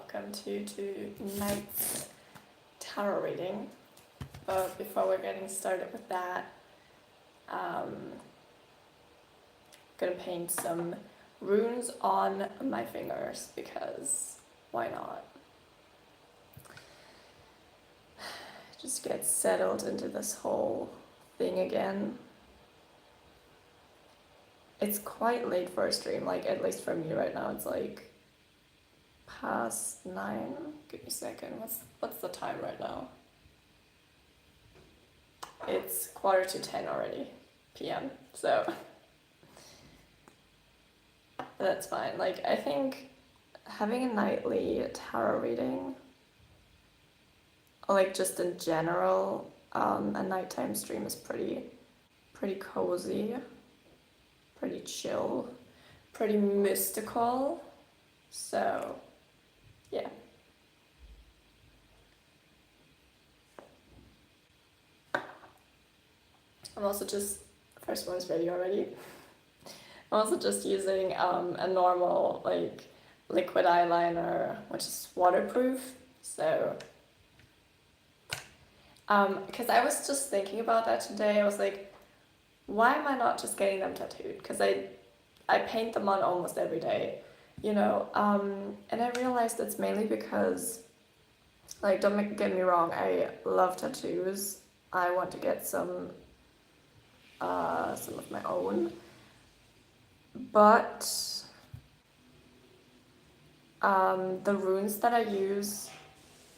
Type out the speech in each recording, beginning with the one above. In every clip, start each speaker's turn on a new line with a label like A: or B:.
A: welcome to tonight's tarot reading. But before we're getting started with that, I'm gonna paint some runes on my fingers because why not? Just get settled into this whole thing again. It's quite late for a stream, like at least for me right now. It's like past 9. Give me a second. What's the time right now? It's 9:45 already, p.m. So that's fine. Like I think having a nightly tarot reading, or like just in general, a nighttime stream is pretty cozy, pretty chill, pretty mystical. So yeah. I'm also just, first one is ready already. I'm also just using a normal like liquid eyeliner, which is waterproof. So because I was just thinking about that today. I was like, why am I not just getting them tattooed? Because I paint them on almost every day, you know, and I realized it's mainly because, like, don't get me wrong, I love tattoos. I want to get some of my own, but the runes that I use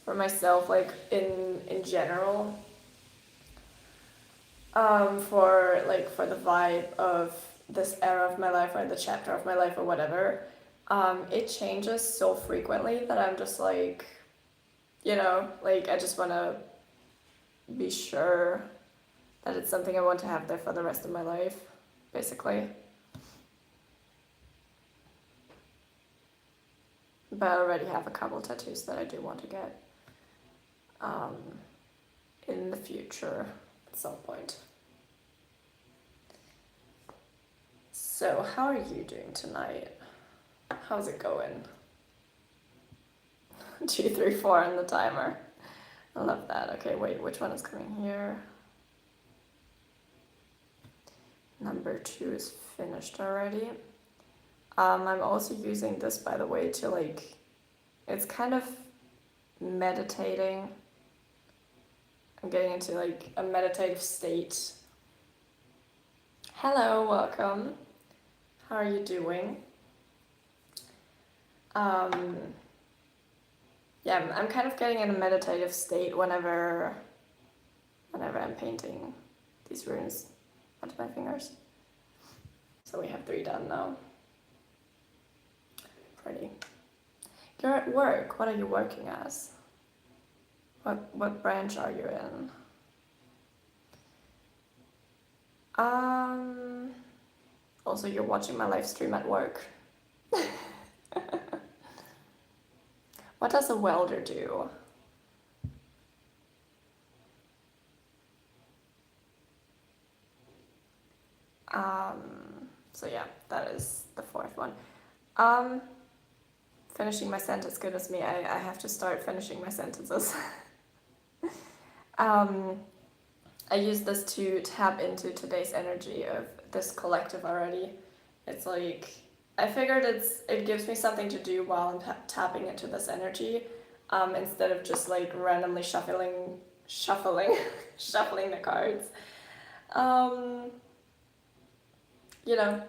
A: for myself, like in general, for the vibe of this era of my life or the chapter of my life or whatever, it changes so frequently that I'm just like, you know, like I just want to be sure that it's something I want to have there for the rest of my life, basically. But I already have a couple tattoos that I do want to get in the future at some point. So how are you doing tonight? How's it going? 2, 3, 4 on the timer. I love that. Okay, wait, which one is coming here? Number 2 is finished already. I'm also using this, by the way, to like, it's kind of meditating. I'm getting into like a meditative state. Hello, welcome. How are you doing? Yeah, I'm kind of getting in a meditative state whenever I'm painting these runes onto my fingers. So we have 3 done now. Pretty. You're at work. What are you working as? What branch are you in? Also, you're watching my live stream at work. What does a welder do? So yeah, that is the 4th one. Finishing my sentence, goodness me, I have to start finishing my sentences. I use this to tap into today's energy of this collective already. It's like, I figured it gives me something to do while I'm tapping into this energy, instead of just like randomly shuffling the cards. You know,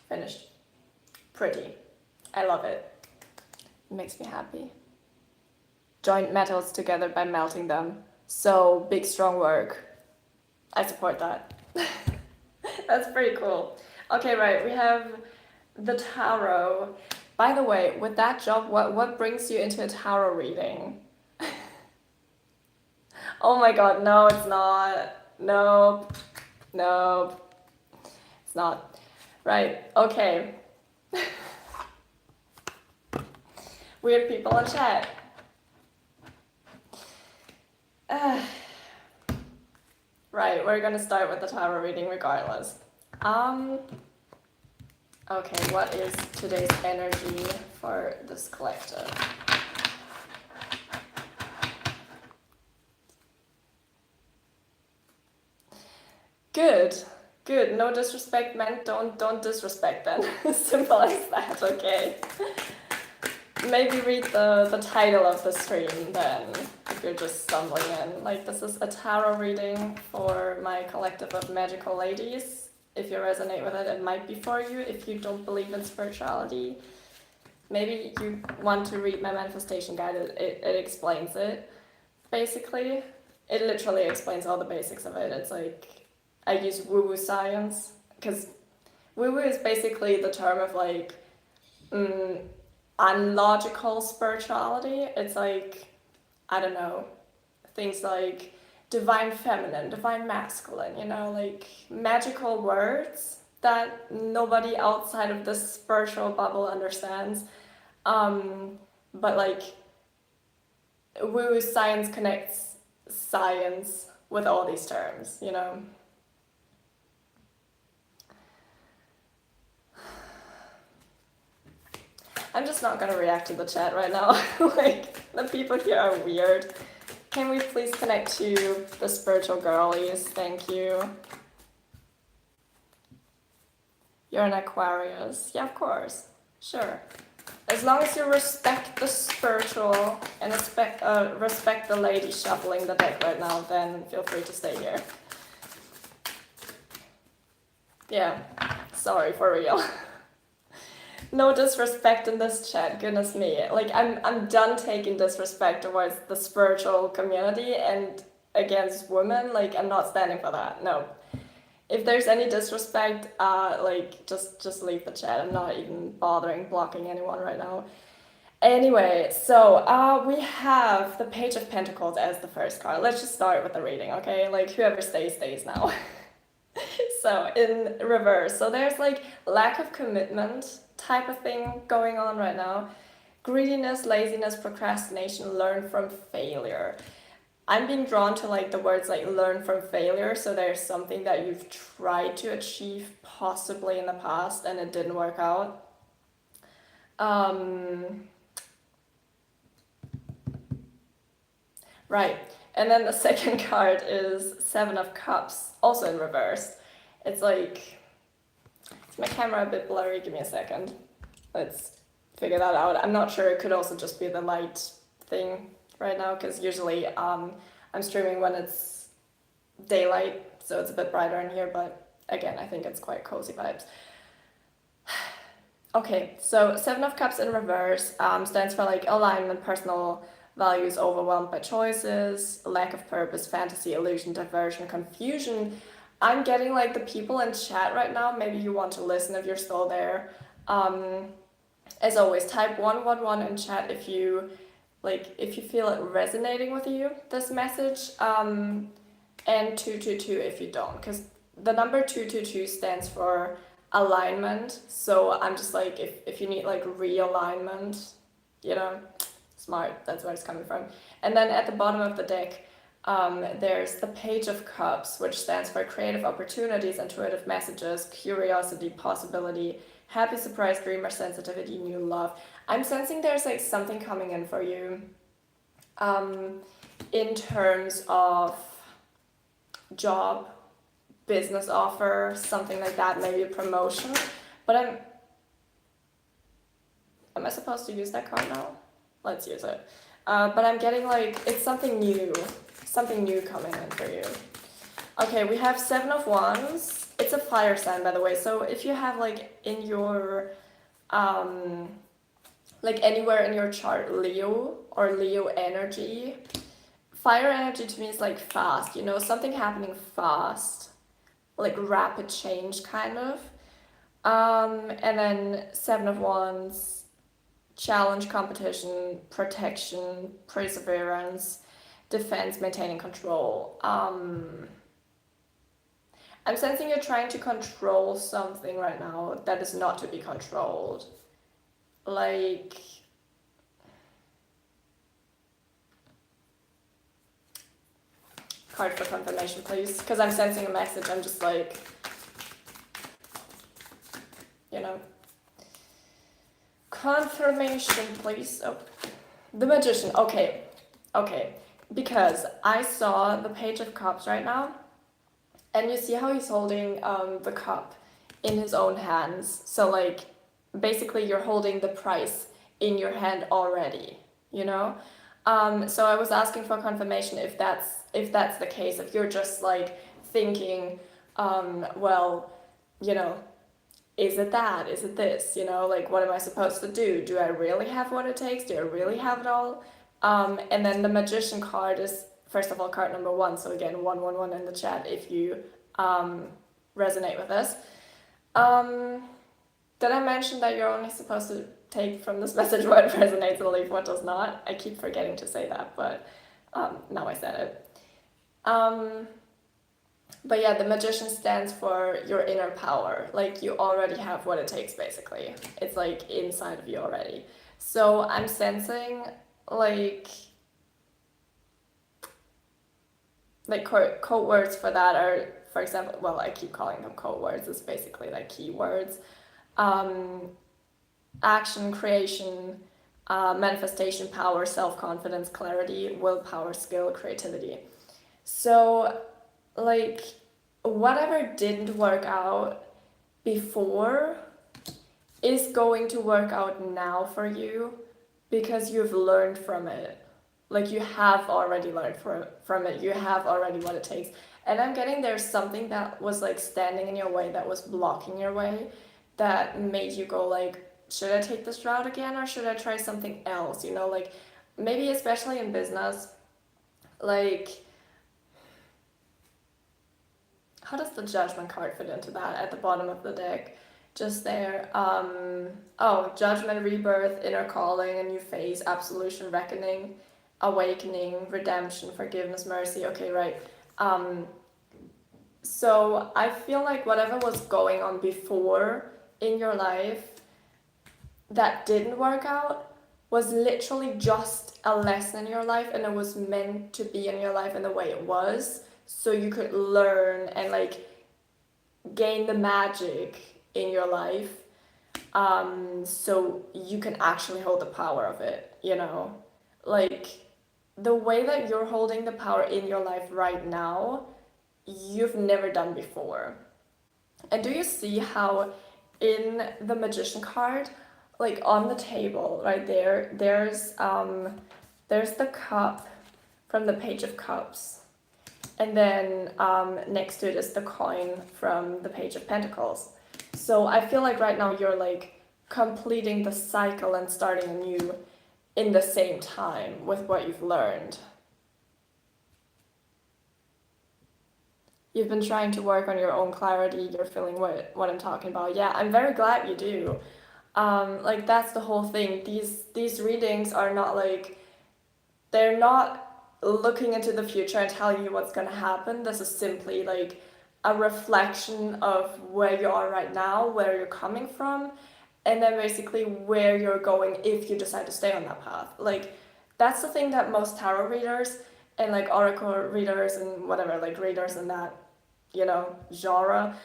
A: finished. Pretty. I love it. It makes me happy. Join metals together by melting them. So big, strong work. I support that. That's pretty cool. Okay, right, we have the tarot. By the way, with that job, what brings you into a tarot reading? Oh my god, no, it's not. Nope. It's not. Right, okay. Weird people in chat. Right, we're gonna start with the tarot reading regardless. Okay, what is today's energy for this collective? Good, good. No disrespect meant. Don't disrespect then. Simple as that. Okay. Maybe read the title of the stream then, if you're just stumbling in. Like, this is a tarot reading for my collective of magical ladies. If you resonate with it, it might be for you. If you don't believe in spirituality, maybe you want to read my manifestation guide. It explains it, basically. It literally explains all the basics of it. It's like, I use woo-woo science, because woo-woo is basically the term of like, unlogical spirituality. It's like, I don't know, things like divine feminine, divine masculine, you know, like magical words that nobody outside of this spiritual bubble understands. But like, woo science connects science with all these terms, you know. I'm just not gonna react to the chat right now. Like, the people here are weird. Can we please connect to the spiritual girlies? Thank you. You're an Aquarius. Yeah, of course. Sure. As long as you respect the spiritual and respect the lady shuffling the deck right now, then feel free to stay here. Yeah, sorry, for real. No disrespect in this chat, goodness me. Like, I'm done taking disrespect towards the spiritual community and against women. Like, I'm not standing for that, no. If there's any disrespect, like, just leave the chat. I'm not even bothering blocking anyone right now. Anyway, so we have the Page of Pentacles as the first card. Let's just start with the reading, okay? Like, whoever stays, stays now. So, in reverse. So there's like lack of commitment type of thing going on right now. Greediness, laziness, procrastination, learn from failure. I'm being drawn to like the words like learn from failure. So there's something that you've tried to achieve possibly in the past and it didn't work out. Right. And then the second card is Seven of Cups, also in reverse. It's like, is my camera a bit blurry? Give me a second. Let's figure that out. I'm not sure, it could also just be the light thing right now, because usually I'm streaming when it's daylight, so it's a bit brighter in here, but again, I think it's quite cozy vibes. Okay, so Seven of Cups in reverse stands for like alignment, personal values overwhelmed by choices, lack of purpose, fantasy, illusion, diversion, confusion. I'm getting like the people in chat right now, maybe you want to listen if you're still there. As always, type 111 in chat if you feel it resonating with you, this message, and 222 if you don't, because the number 222 stands for alignment. So I'm just like, if you need like realignment, you know, smart, that's where it's coming from. And then at the bottom of the deck, there's the Page of Cups, which stands for creative opportunities, intuitive messages, curiosity, possibility, happy surprise, dreamer, sensitivity, new love. I'm sensing there's like something coming in for you in terms of job, business offer, something like that, maybe a promotion. But am I supposed to use that card now? Let's use it. But I'm getting like, it's something new coming in for you. Okay, we have Seven of Wands. It's a fire sign, by the way. So if you have like in your, like anywhere in your chart, Leo or Leo energy, fire energy to me is like fast, you know, something happening fast, like rapid change kind of. And then Seven of Wands, challenge, competition, protection, perseverance, defense, maintaining control. I'm sensing you're trying to control something right now that is not to be controlled. Like, card for confirmation, please, because I'm sensing a message. I'm just like, you know, Confirmation, please. Oh, the Magician. Okay. Because I saw the Page of Cups right now, and you see how he's holding the cup in his own hands. So like, basically you're holding the price in your hand already, you know? So I was asking for confirmation if that's the case, if you're just like thinking, well, you know, is it that? Is it this? You know, like what am I supposed to do? Do I really have what it takes? Do I really have it all? And then the Magician card is, first of all, card number 1. So again, 111 in the chat if you resonate with this. Did I mention that you're only supposed to take from this message what resonates and leave what does not? I keep forgetting to say that, but now I said it. But yeah, the Magician stands for your inner power. Like you already have what it takes, basically. It's like inside of you already. So I'm sensing like code words for that are, for example, well, I keep calling them code words. It's basically like keywords. Action, creation, manifestation, power, self-confidence, clarity, willpower, skill, creativity. So like whatever didn't work out before is going to work out now for you because you've learned from it. Like you have already learned from it. You have already what it takes. And I'm getting there's something that was like standing in your way, that was blocking your way, that made you go like, should I take this route again or should I try something else? You know, like maybe especially in business, like how does the Judgment card fit into that at the bottom of the deck? Just there. Oh, Judgment, Rebirth, Inner Calling, a New Phase, Absolution, Reckoning, Awakening, Redemption, Forgiveness, Mercy. Okay, right. So I feel like whatever was going on before in your life that didn't work out was literally just a lesson in your life, and it was meant to be in your life in the way it was, so you could learn and like gain the magic in your life, so you can actually hold the power of it, you know? Like the way that you're holding the power in your life right now, you've never done before. And do you see how in the Magician card, like on the table right there, there's the cup from the Page of Cups, and then next to it is the coin from the Page of Pentacles. So I feel like right now you're like completing the cycle and starting anew in the same time with what you've learned. You've been trying to work on your own clarity. You're feeling what I'm talking about. Yeah, I'm very glad you do. Like that's the whole thing. These readings are not like, they're not looking into the future and telling you what's gonna happen. This is simply like a reflection of where you are right now, where you're coming from, and then basically where you're going if you decide to stay on that path. Like that's the thing that most tarot readers and like oracle readers and whatever, like readers in that, you know, genre,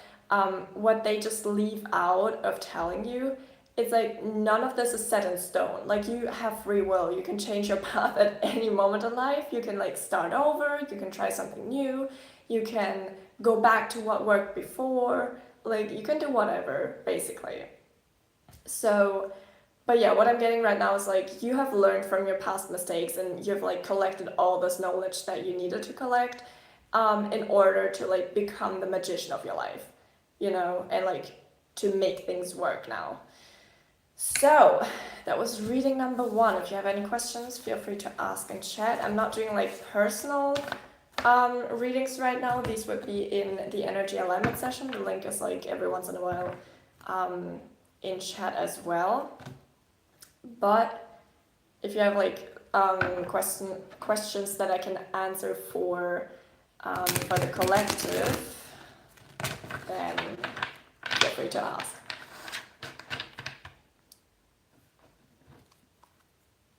A: what they just leave out of telling you, it's like none of this is set in stone. Like you have free will. You can change your path at any moment in life. You can like start over. You can try something new. You can go back to what worked before. Like you can do whatever, basically. So, but yeah, what I'm getting right now is like you have learned from your past mistakes and you've like collected all this knowledge that you needed to collect in order to like become the magician of your life, you know, and like to make things work now. So that was reading number 1. If you have any questions, feel free to ask in chat. I'm not doing like personal readings right now. These would be in the energy alignment session. The link is like every once in a while in chat as well. But if you have like questions that I can answer for the collective, then feel free to ask.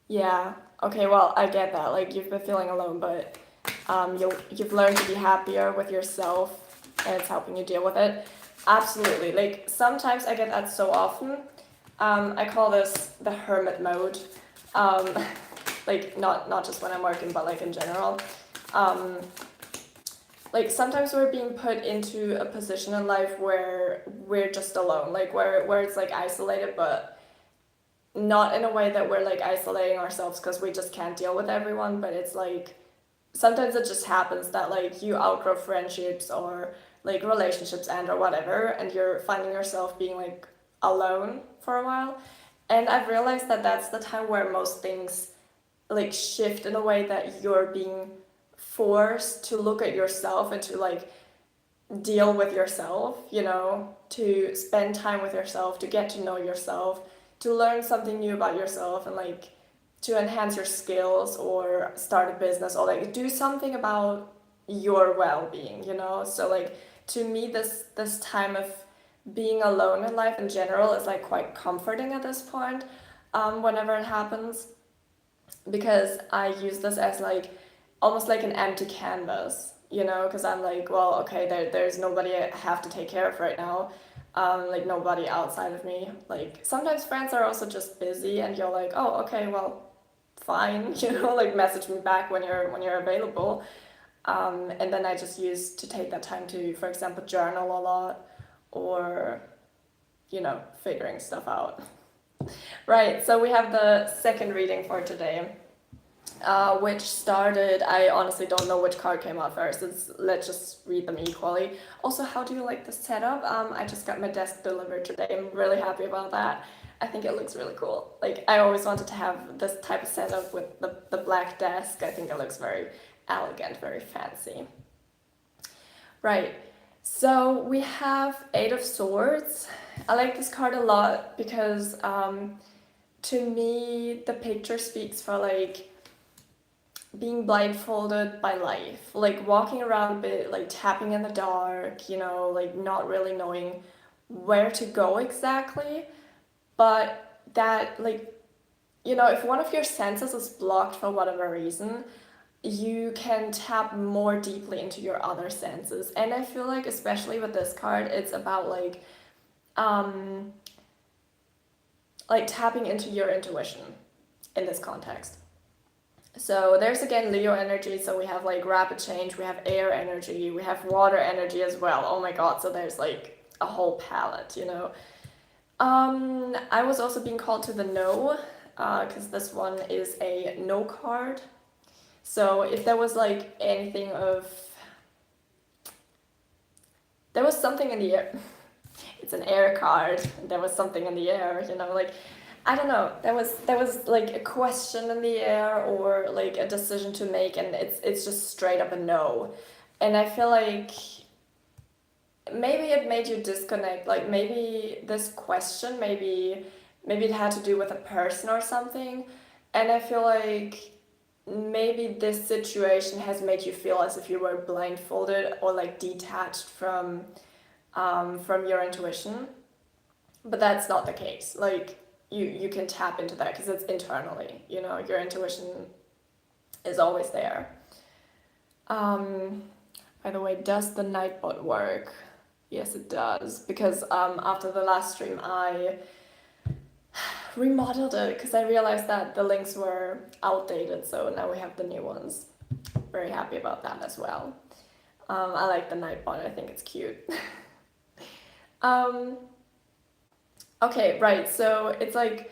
A: Yeah, okay, well, I get that. Like, you've been feeling alone, but you've learned to be happier with yourself, and it's helping you deal with it. Absolutely. Like, sometimes I get that so often. I call this the hermit mode. Like not just when I'm working, but like in general. Like sometimes we're being put into a position in life where we're just alone, like where it's like isolated, but not in a way that we're like isolating ourselves because we just can't deal with everyone, but it's like sometimes it just happens that like you outgrow friendships or like relationships and or whatever, and you're finding yourself being like alone for a while. And I've realized that that's the time where most things like shift in a way that you're being forced to look at yourself and to like deal with yourself, you know, to spend time with yourself, to get to know yourself, to learn something new about yourself, and like to enhance your skills or start a business or like do something about your well-being, you know. So like to me this time of being alone in life in general is like quite comforting at this point, whenever it happens, because I use this as like almost like an empty canvas, you know, because I'm like, well, okay, there's nobody I have to take care of right now, like nobody outside of me. Like sometimes friends are also just busy, and you're like, oh, okay, well, fine, you know, like message me back when you're available. And then I just use to take that time to, for example, journal a lot, or you know, figuring stuff out. Right, so we have the second reading for today, which started, I honestly don't know which card came out first. Let's just read them equally. Also, how do you like the setup? I just got my desk delivered today. I'm really happy about that. I think it looks really cool. Like, I always wanted to have this type of setup with the black desk. I think it looks very elegant, very fancy. Right, so we have Eight of Swords. I like this card a lot because to me, the picture speaks for like being blindfolded by life, like walking around a bit, like tapping in the dark, you know, like not really knowing where to go exactly. But that, like, you know, if one of your senses is blocked for whatever reason, you can tap more deeply into your other senses. And I feel like, especially with this card, it's about um, like tapping into your intuition in this context. So there's again Leo energy, so we have like rapid change, we have air energy, we have water energy as well. Oh my god, so there's like a whole palette, you know. I was also being called to the no, because this one is a no card. So if there was like anything of, there was something in the air, it's an air card, there was something in the air, you know, like I don't know. There was like a question in the air or like a decision to make, and it's just straight up a no. And I feel like maybe it made you disconnect. Like maybe this question, maybe it had to do with a person or something. And I feel like maybe this situation has made you feel as if you were blindfolded or like detached from your intuition. But that's not the case. Like you can tap into that because it's internally, you know, your intuition is always there. By the way, does the Nightbot work? Yes, it does, because after the last stream I remodeled it because I realized that the links were outdated, so now we have the new ones. Very happy about that as well. I like the Nightbot, I think it's cute. Okay, right, so it's like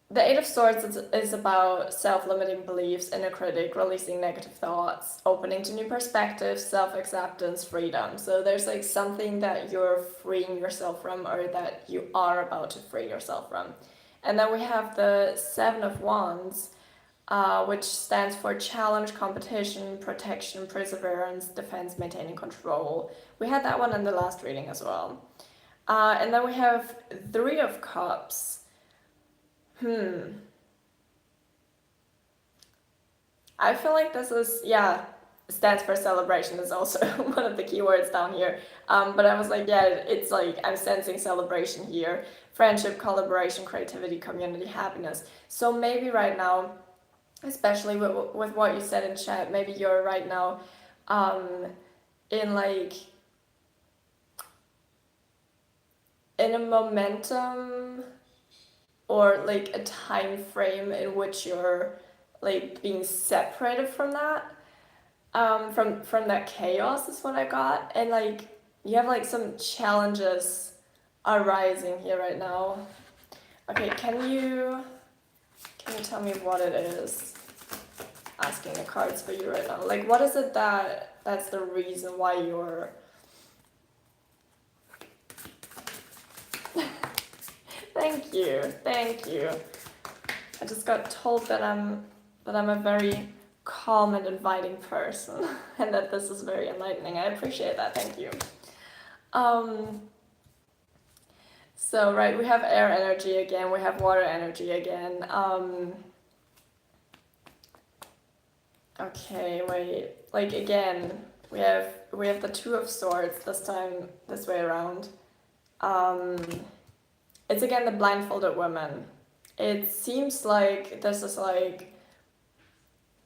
A: the Eight of Swords is about self-limiting beliefs, inner critic, releasing negative thoughts, opening to new perspectives, self-acceptance, freedom. So there's like something that you're freeing yourself from, or that you are about to free yourself from. And then we have the Seven of Wands, which stands for challenge, competition, protection, perseverance, defense, maintaining control. We had that one in the last reading as well. And then we have Three of Cups. I feel like this is, yeah, stands for celebration is also one of the keywords down here. But I was like, yeah, it's like I'm sensing celebration here. Friendship, collaboration, creativity, community, happiness. So maybe right now, especially with what you said in chat, maybe you're right now in like, in a momentum or like a time frame in which you're like being separated from that, from that chaos is what I got. And like you have like some challenges arising here right now. Okay, can you tell me what it is? Asking the cards for you right now. Like, what is it that's the reason why you're... Thank you. I just got told that I'm a very calm and inviting person, and that this is very enlightening. I appreciate that. Thank you. So right, we have air energy again. We have water energy again. Okay, wait. Like again, we have the Two of Swords this time, this way around. It's again the blindfolded woman. It seems like this is like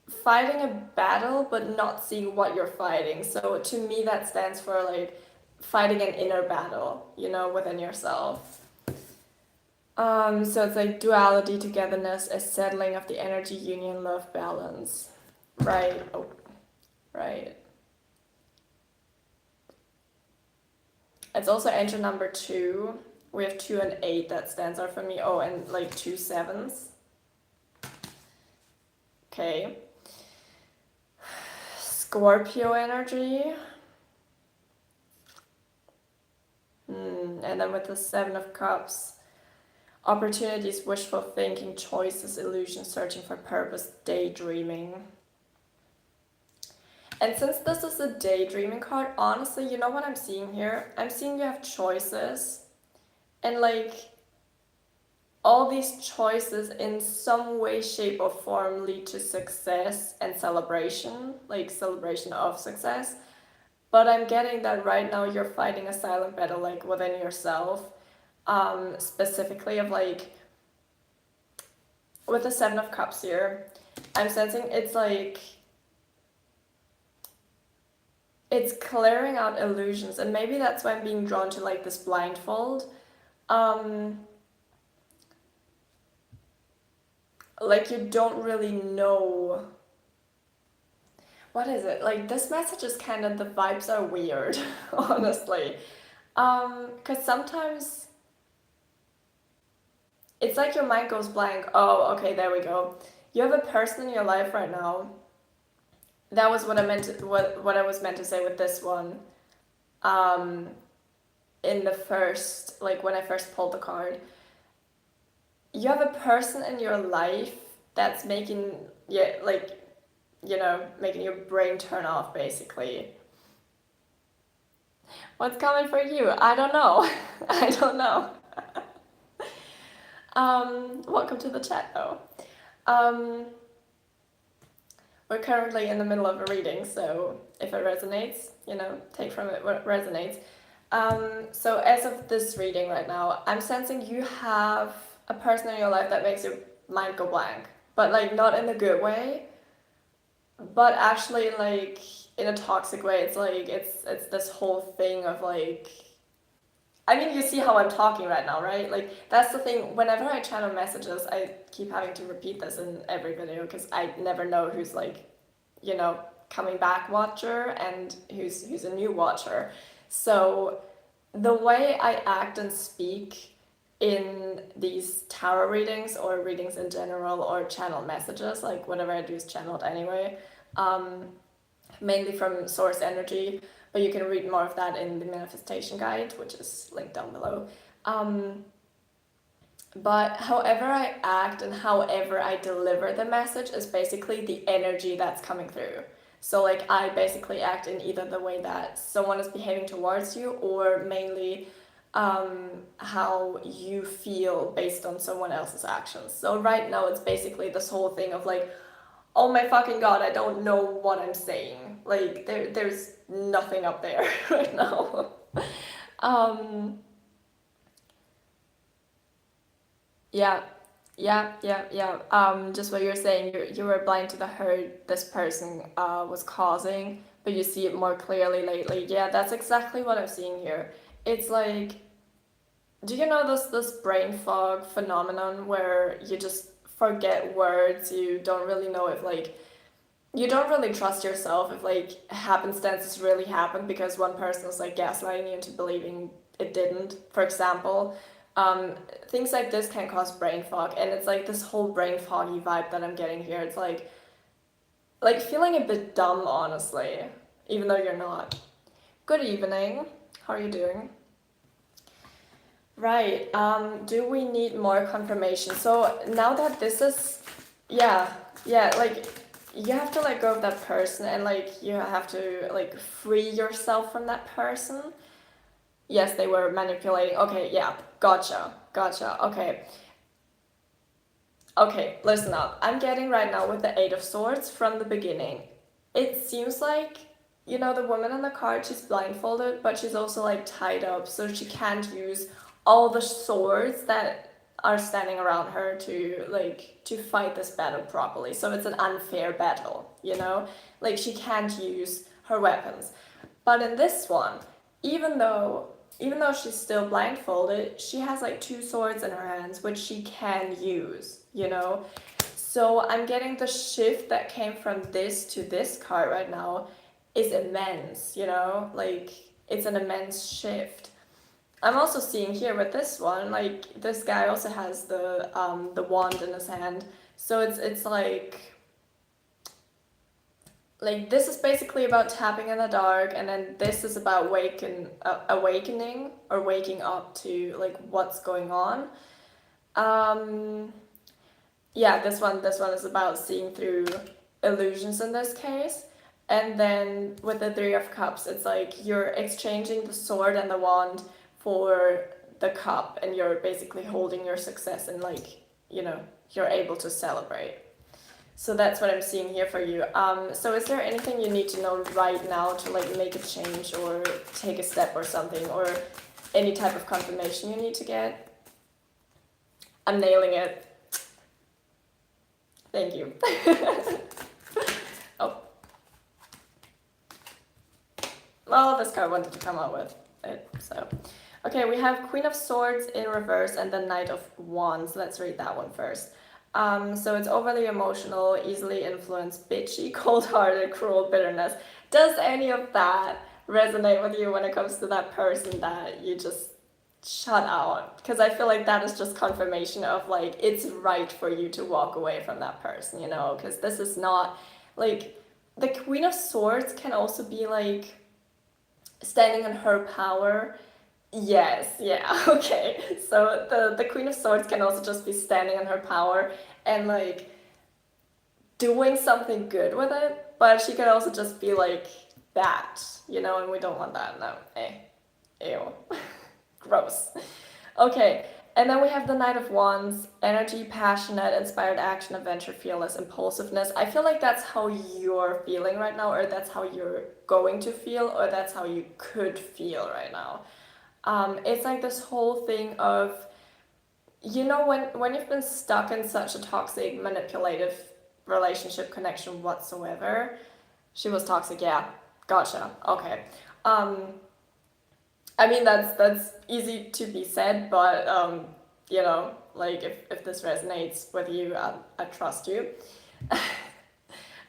A: fighting a battle but not seeing what you're fighting. So to me that stands for like fighting an inner battle, you know, within yourself. So it's like duality, togetherness, a settling of the energy, union, love, balance. Right. Oh, right. It's also angel number 2. We have 2 and 8 that stands out for me. Oh, and like 2 7s. Okay. Scorpio energy. And then with the 7 of Cups, opportunities, wishful thinking, choices, illusion, searching for purpose, daydreaming. And since this is a daydreaming card, honestly, you know what I'm seeing here? I'm seeing you have choices, and like all these choices in some way, shape, or form lead to success and celebration, like celebration of success. But I'm getting that right now you're fighting a silent battle, like within yourself, specifically of like with the 7 of Cups here. I'm sensing it's like it's clearing out illusions, and maybe that's why I'm being drawn to like this blindfold. Like you don't really know. What is it? Like this message is kind of, the vibes are weird, honestly. Because sometimes it's like your mind goes blank. Oh, okay, there we go. You have a person in your life right now. That was what I meant to, what I was meant to say with this one. In the first, like when I first pulled the card. You have a person in your life that's making, yeah, like, you know, making your brain turn off, basically. What's coming for you? I don't know. I don't know. Welcome to the chat, though. We're currently in the middle of a reading, so if it resonates, you know, take from it what resonates. So as of this reading right now, I'm sensing you have a person in your life that makes your mind go blank, but like not in a good way, but actually like in a toxic way. It's like it's this whole thing of like, I mean, you see how I'm talking right now, right? Like that's the thing. Whenever I channel messages, I keep having to repeat this in every video because I never know who's like, you know, coming back watcher and who's a new watcher. So the way I act and speak in these tarot readings or readings in general or channel messages, like whatever I do is channeled anyway, mainly from source energy, but you can read more of that in the manifestation guide, which is linked down below. But however I act and however I deliver the message is basically the energy that's coming through. So like I basically act in either the way that someone is behaving towards you, or mainly how you feel based on someone else's actions. So right now it's basically this whole thing of like, oh my fucking god, I don't know what I'm saying. Like there's nothing up there right now. Yeah, just what you're saying, you were blind to the hurt this person was causing, but you see it more clearly lately. Yeah, that's exactly what I'm seeing here. It's like do you know this brain fog phenomenon where you just forget words, you don't really know if like you don't really trust yourself if like happenstances really happened because one person is like gaslighting you into believing it didn't, for example. Things like this can cause brain fog, and it's like this whole brain foggy vibe that I'm getting here. It's like feeling a bit dumb, honestly, even though you're not. Good evening. How are you doing? Right. Do we need more confirmation? So now that this is, yeah, yeah, like you have to let go of that person and like you have to like free yourself from that person. Yes, they were manipulating. Okay, yeah, gotcha, gotcha. Okay, okay, listen up. I'm getting right now with the Eight of Swords from the beginning. It seems like, you know, the woman on the card, she's blindfolded, but she's also like tied up, so she can't use all the swords that are standing around her to like to fight this battle properly. So it's an unfair battle, you know? Like she can't use her weapons. But in this one, even though even though she's still blindfolded, she has like two swords in her hands which she can use, you know? So I'm getting the shift that came from this to this card right now is immense, you know? Like it's an immense shift. I'm also seeing here with this one, like this guy also has the wand in his hand. So it's like this is basically about tapping in the dark, and then this is about awakening or waking up to like what's going on. Um, yeah, this one is about seeing through illusions in this case. And then with the Three of Cups, it's like you're exchanging the sword and the wand for the cup, and you're basically holding your success, and like, you know, you're able to celebrate. So that's what I'm seeing here for you. So is there anything you need to know right now to like make a change or take a step or something, or any type of confirmation you need to get? I'm nailing it. Thank you. Oh, well, this card wanted to come out with it, so. Okay, we have Queen of Swords in reverse and the Knight of Wands. Let's read that one first. So it's overly emotional, easily influenced, bitchy, cold-hearted, cruel, bitterness. Does any of that resonate with you when it comes to that person that you just shut out? Because I feel like that is just confirmation of like it's right for you to walk away from that person, you know? Because this is not like the Queen of Swords can also be like standing in her power. Yes, yeah, okay. So the Queen of Swords can also just be standing in her power and like doing something good with it, but she can also just be like that, you know, and we don't want that. No, ew, gross. Okay, and then we have the Knight of Wands, energy, passionate, inspired action, adventure, fearless, impulsiveness. I feel like that's how you're feeling right now, or that's how you're going to feel, or that's how you could feel right now. It's like this whole thing of, you know, when you've been stuck in such a toxic, manipulative relationship connection whatsoever. She was toxic, yeah. Gotcha. Okay. Um, I mean that's easy to be said, but you know, like if this resonates with you, I trust you.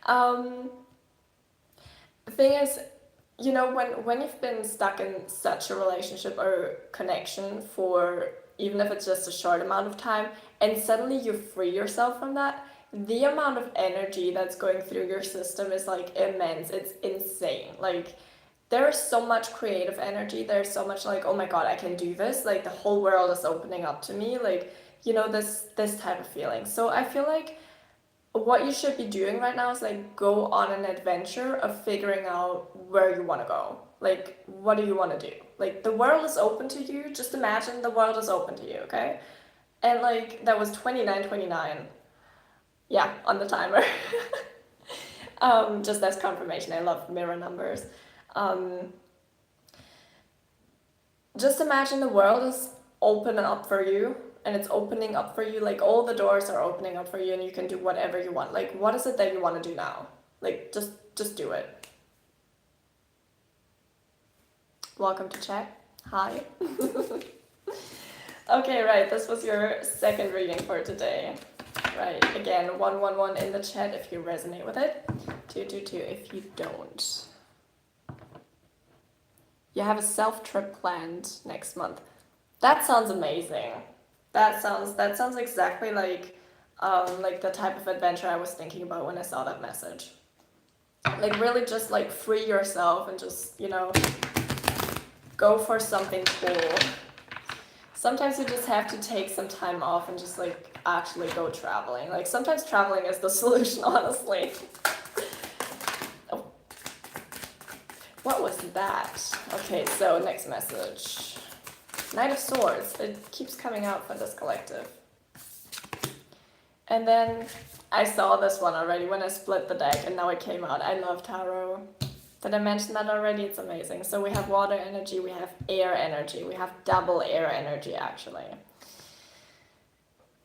A: um, the thing is, you know, when you've been stuck in such a relationship or connection for even if it's just a short amount of time, and suddenly you free yourself from that, the amount of energy that's going through your system is like immense. It's insane. Like there's so much creative energy. There's so much like, oh my god, I can do this. Like the whole world is opening up to me. Like, you know, this type of feeling. So I feel like what you should be doing right now is like go on an adventure of figuring out where you want to go. Like, what do you want to do? Like, the world is open to you. Just imagine the world is open to you, okay? And like, that was 2929. Yeah, on the timer. Just as confirmation. I love mirror numbers. Um, just imagine the world is open up for you, and it's opening up for you, like all the doors are opening up for you and you can do whatever you want. Like what is it that you want to do now? Like just do it. Welcome to chat. Hi. Okay, right, this was your second reading for today. Right, again, 111 in the chat if you resonate with it. 222 if you don't. You have a self-trip planned next month. That sounds amazing. That sounds exactly like the type of adventure I was thinking about when I saw that message. Like really just like free yourself and just, you know, go for something cool. Sometimes you just have to take some time off and just like actually go traveling. Like sometimes traveling is the solution, honestly. Oh. What was that? Okay, so next message. Knight of Swords. It keeps coming out for this collective. And then I saw this one already when I split the deck and now it came out. I love tarot. Did I mention that already? It's amazing. So we have water energy, we have air energy, we have double air energy actually.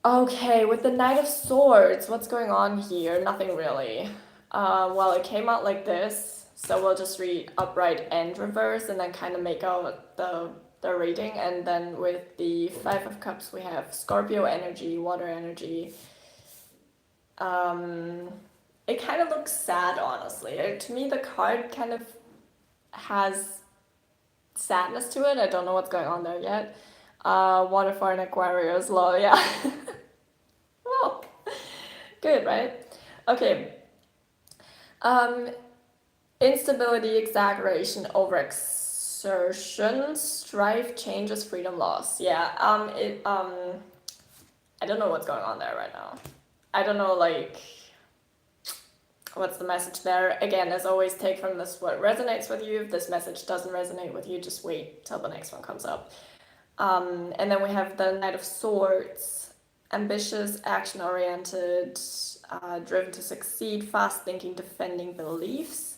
A: Okay, with the Knight of Swords, what's going on here? Nothing really. Well, it came out like this, so we'll just read upright and reverse and then kind of make out the reading. And then with the Five of Cups, we have Scorpio energy, water energy. It kind of looks sad, honestly. To me, the card kind of has sadness to it. I don't know what's going on there yet. Water for an Aquarius, lol, yeah. Well, good, right? Okay. Instability, exaggeration, overexertion, strife, changes, freedom, loss. Yeah, I don't know what's going on there right now. I don't know, like, what's the message there? Again, as always, take from this what resonates with you. If this message doesn't resonate with you, just wait till the next one comes up. And then we have the Knight of Swords. Ambitious, action-oriented, driven to succeed, fast-thinking, defending beliefs.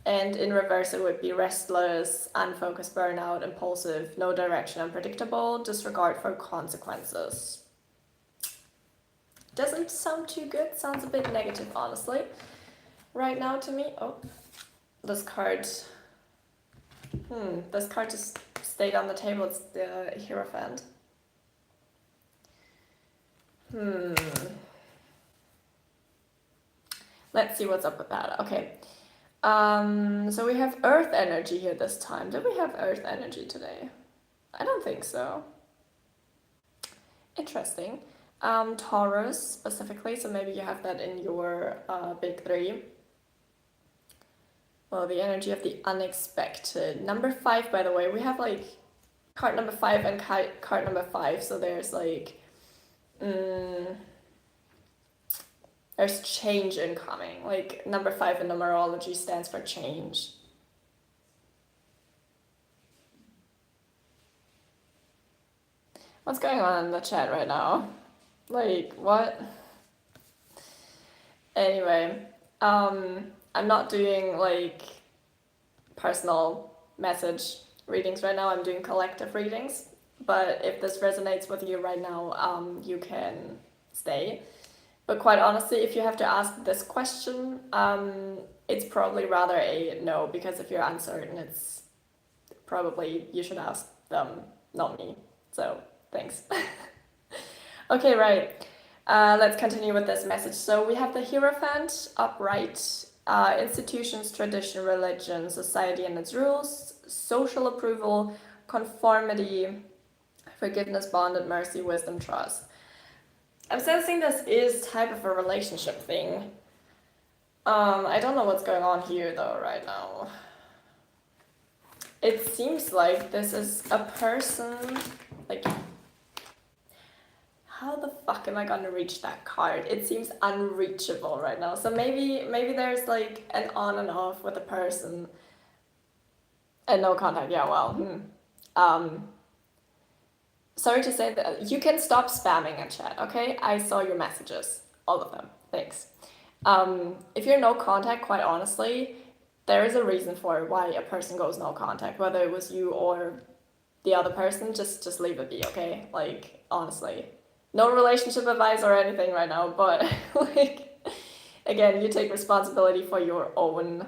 A: And in reverse, it would be restless, unfocused, burnout, impulsive, no direction, unpredictable, disregard for consequences. Doesn't sound too good, sounds a bit negative, honestly, right now to me. Oh, this card. This card just stayed on the table. It's the Hierophant. Let's see what's up with that. Okay. So we have Earth energy here this time. Did we have Earth energy today? I don't think so. Interesting. Taurus specifically, so maybe you have that in your big three. Well, the energy of the unexpected. Number 5, by the way, we have like card number 5 and card number 5, so there's like there's change incoming. Like number 5 in numerology stands for change. What's going on in the chat right now? Like, what? Anyway, I'm not doing like personal message readings right now. I'm doing collective readings. But if this resonates with you right now, you can stay. But quite honestly, if you have to ask this question, it's probably rather a no, because if you're uncertain, it's probably you should ask them, not me. So, thanks. Okay, right. Let's continue with this message. So we have the Hierophant, upright, institutions, tradition, religion, society and its rules, social approval, conformity, forgiveness, bonded, mercy, wisdom, trust. I'm sensing this is type of a relationship thing. I don't know what's going on here though right now. It seems like this is a person, like, how the fuck am I gonna reach that card? It seems unreachable right now. So maybe there's like an on and off with a person and no contact. Yeah, well, sorry to say that you can stop spamming in chat, okay? I saw your messages, all of them. Thanks. If you're no contact, quite honestly, there is a reason for why a person goes no contact, whether it was you or the other person. Just leave it be, okay? Like, honestly, no relationship advice or anything right now, but like, again, you take responsibility for your own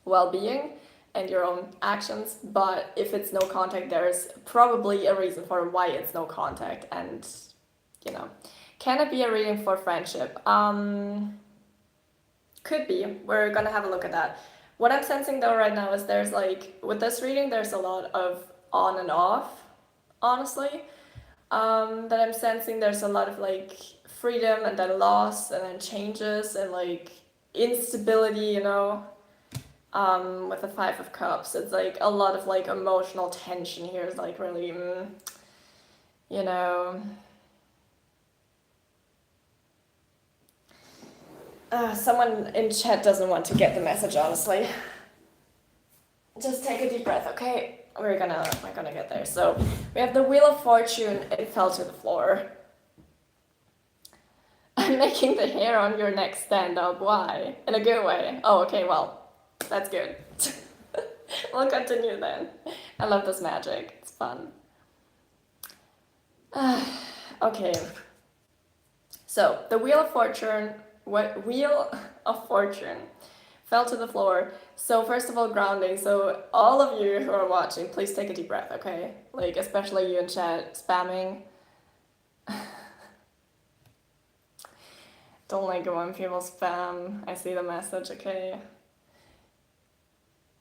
A: well-being. and your own actions. But if it's no contact, there's probably a reason for why it's no contact. And, you know, can it be a reading for friendship? Could be. We're gonna have a look at that. What I'm sensing though right now is there's like, with this reading, there's a lot of on and off, honestly. That I'm sensing there's a lot of like freedom and then loss and then changes and like instability, you know. With the Five of Cups, it's like a lot of like emotional tension here is like really, you know. Someone in chat doesn't want to get the message, honestly. Just take a deep breath, okay? We're gonna get there. So we have the Wheel of Fortune. It fell to the floor. I'm making the hair on your neck stand up. Why? In a good way. Oh, okay, well, that's good. We'll continue then. I love this magic. It's fun. Okay. So the Wheel of Fortune fell to the floor. So first of all, grounding. So all of you who are watching, please take a deep breath, okay? Like, especially you in chat spamming. Don't like it when people spam. I see the message, okay?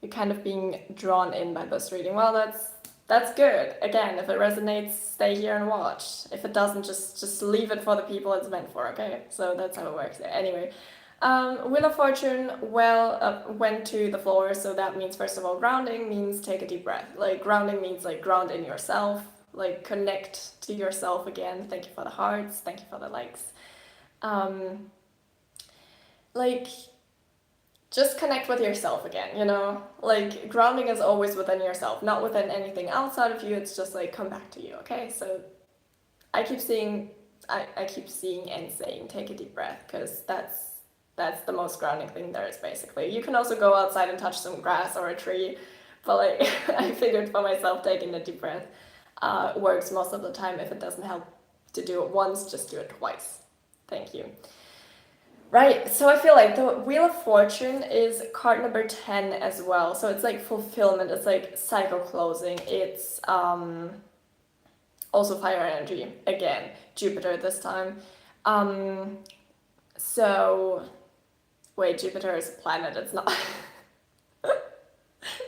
A: You're kind of being drawn in by this reading. Well, that's good. Again, if it resonates, stay here and watch. If it doesn't, just leave it for the people it's meant for, okay? So that's how it works. Anyway, Wheel of Fortune went to the floor, so that means, first of all, grounding means take a deep breath. Like, grounding means, like, ground in yourself, like, connect to yourself again. Thank you for the hearts, thank you for the likes. Like, just connect with yourself again, you know? Like, grounding is always within yourself, not within anything outside of you. It's just like, come back to you, okay? So I keep seeing and saying, take a deep breath, because that's the most grounding thing there is, basically. You can also go outside and touch some grass or a tree, but like, I figured for myself, taking a deep breath works most of the time. If it doesn't help to do it once, just do it twice. Thank you. Right, so I feel like the Wheel of Fortune is card number 10 as well. So it's like fulfillment, it's like cycle closing, it's also fire energy, again, Jupiter this time. So, wait, Jupiter is a planet, it's not.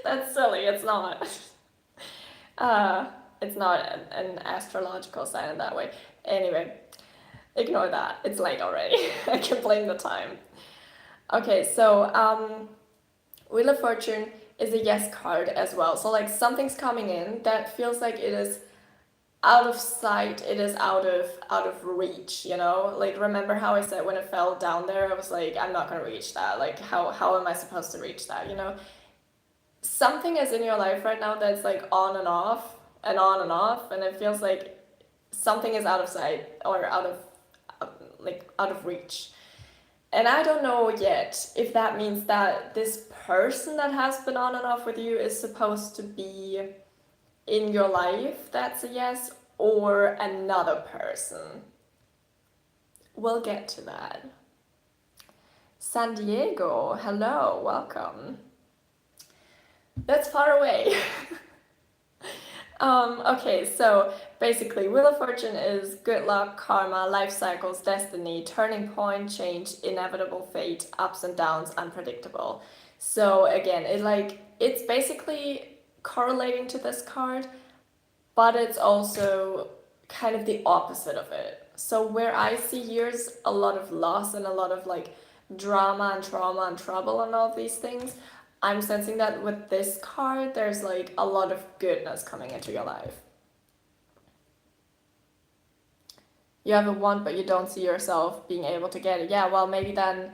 A: That's silly, it's not. It's not an astrological sign in that way. Anyway. Ignore that, it's late already. I can blame the time. Okay, so Wheel of Fortune is a yes card as well. So like something's coming in that feels like it is out of sight, it is out of reach, you know? Like, remember how I said when it fell down there, I was like, I'm not gonna reach that. Like, how am I supposed to reach that, you know? Something is in your life right now that's like on and off, and on and off, and it feels like something is out of sight or out of reach. And I don't know yet if that means that this person that has been on and off with you is supposed to be in your life, that's a yes, or another person. We'll get to that. San Diego, hello, welcome. That's far away. Okay, so basically, Wheel of Fortune is good luck, karma, life cycles, destiny, turning point, change, inevitable fate, ups and downs, unpredictable. So again, it's basically correlating to this card, but it's also kind of the opposite of it. So where I see here's a lot of loss and a lot of like drama and trauma and trouble and all these things. I'm sensing that with this card, there's like a lot of goodness coming into your life. You have a want, but you don't see yourself being able to get it. Yeah, well, maybe then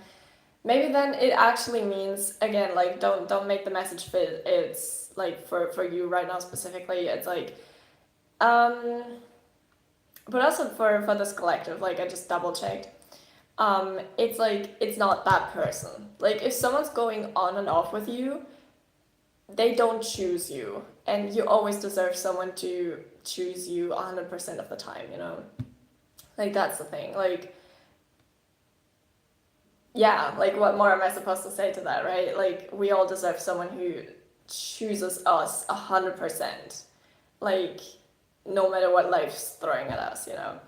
A: it actually means, again, like, don't make the message fit. It's like for you right now specifically, it's like, but also for this collective, like, I just double checked. It's like, it's not that person. Like, if someone's going on and off with you, they don't choose you, and you always deserve someone to choose you 100% of the time, you know? Like, that's the thing. Like, yeah, like, what more am I supposed to say to that, right? Like, we all deserve someone who chooses us 100%. Like, no matter what life's throwing at us, you know.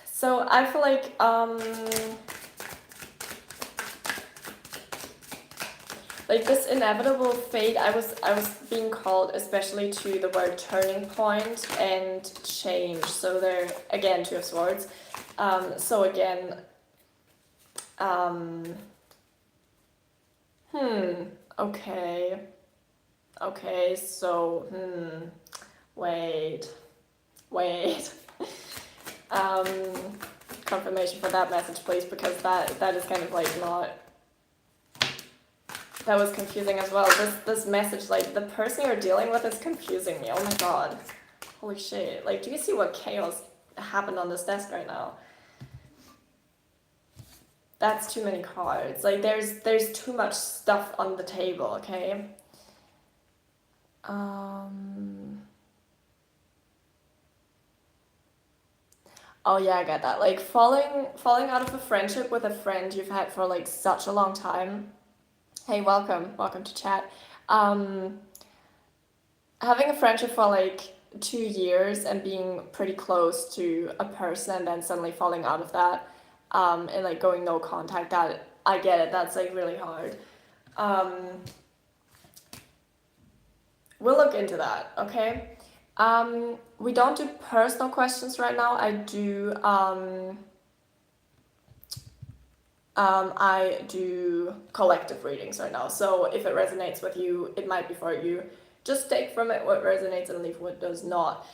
A: So I feel like this inevitable fate, I was being called especially to the word turning point and change. So they're again Two of Swords. So again, okay, so wait. Confirmation for that message, please, because that is kind of like not. That was confusing as well. This message, like, the person you're dealing with is confusing me. Oh my god. Holy shit. Like, do you see what chaos happened on this desk right now? That's too many cards. Like, there's too much stuff on the table, okay? Oh yeah, I get that. Like, falling out of a friendship with a friend you've had for like such a long time. Hey, welcome to chat. Having a friendship for like 2 years and being pretty close to a person and then suddenly falling out of that, and like going no contact, that I get it, that's like really hard. We'll look into that, okay? We don't do personal questions right now. I do collective readings right now. So if it resonates with you, it might be for you. Just take from it what resonates and leave what does not.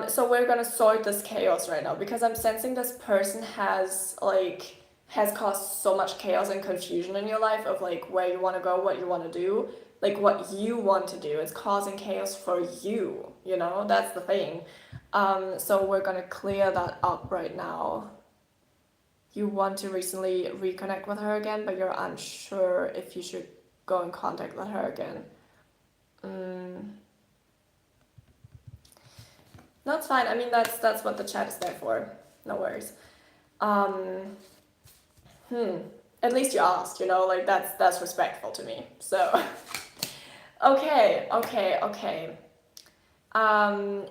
A: So we're gonna sort this chaos right now because I'm sensing this person has caused so much chaos and confusion in your life of like where you want to go, what you want to do, like what you want to do. It's causing chaos for you, you know, that's the thing. So we're gonna clear that up right now. You want to recently reconnect with her again, but you're unsure if you should go in contact with her again. No, it's fine. I mean, that's what the chat is there for. No worries. At least you asked, you know, like that's respectful to me. So, okay.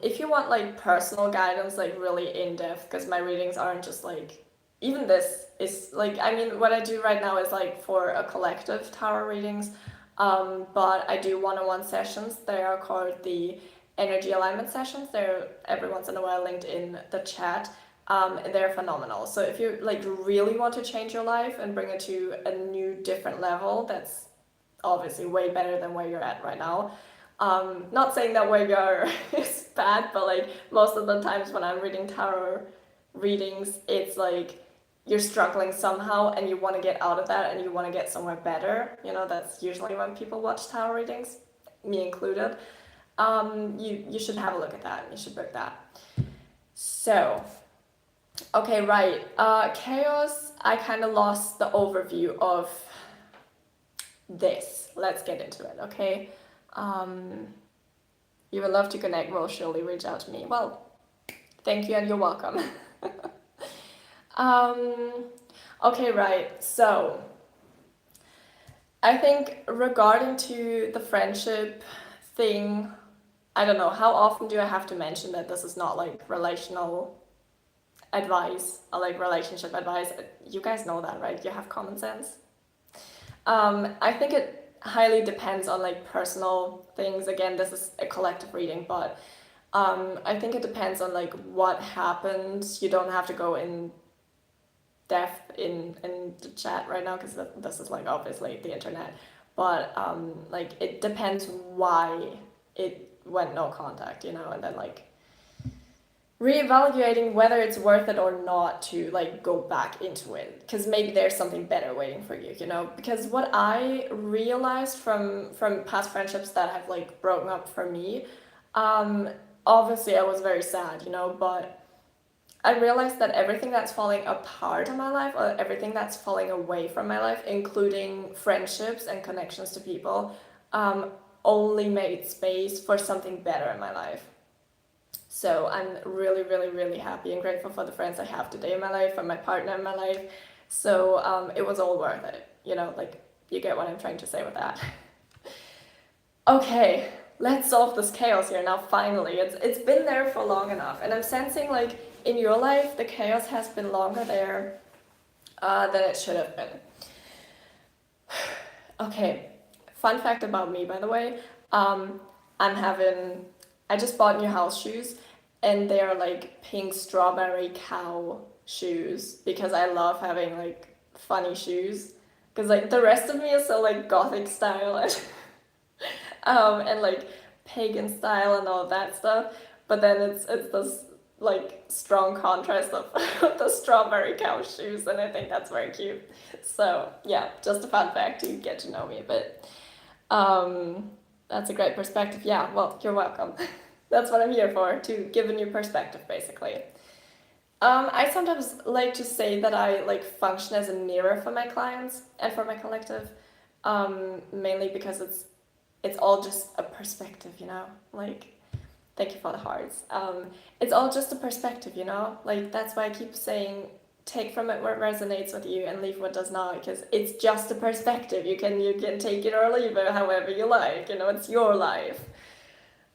A: If you want like personal guidance, like really in depth, because my readings aren't just like, even this is like, I mean, what I do right now is like for a collective tarot readings, but I do one-on-one sessions. They are called the energy alignment sessions. They're every once in a while linked in the chat. And they're phenomenal. So if you like really want to change your life and bring it to a new, different level, that's obviously way better than where you're at right now. Not saying that where you are is bad, but like most of the times when I'm reading tarot readings, it's like you're struggling somehow and you want to get out of that and you want to get somewhere better. You know, that's usually when people watch tarot readings, me included. You should have a look at that and you should book that. So, okay, right. Chaos, I kind of lost the overview of this. Let's get into it, okay? You would love to connect, will surely reach out to me. Well, thank you and you're welcome. Okay, right. So, I think regarding to the friendship thing, I don't know, how often do I have to mention that this is not like relational advice or like relationship advice? You guys know that, right? You have common sense. I think it highly depends on like personal things. Again, this is a collective reading, but I think it depends on like what happened. You don't have to go in depth in the chat right now because this is like obviously the internet, but like it depends why it went no contact, you know, and then like reevaluating whether it's worth it or not to like go back into it, because maybe there's something better waiting for you, you know. Because what I realized from past friendships that have like broken up for me, obviously I was very sad, you know, but I realized that everything that's falling apart in my life, or everything that's falling away from my life, including friendships and connections to people, only made space for something better in my life. So I'm really, really, really happy and grateful for the friends I have today in my life, for my partner in my life. So it was all worth it, you know, like you get what I'm trying to say with that. Okay, let's solve this chaos here now, finally. It's been there for long enough, and I'm sensing like in your life the chaos has been longer there than it should have been. Okay, fun fact about me, by the way. I just bought new house shoes, and they're like pink strawberry cow shoes because I love having like funny shoes. Because like the rest of me is so like gothic style and like pagan style and all that stuff. But then it's this like strong contrast of the strawberry cow shoes, and I think that's very cute. So yeah, just a fun fact to get to know me a bit. That's a great perspective. Yeah, well, you're welcome. That's what I'm here for, to give a new perspective, basically. I sometimes like to say that I like function as a mirror for my clients and for my collective, mainly because it's all just a perspective, you know. Like, thank you for the hearts. It's all just a perspective, you know. Like that's why I keep saying, take from it what resonates with you and leave what does not, because it's just a perspective. You can take it or leave it however you like. You know, it's your life.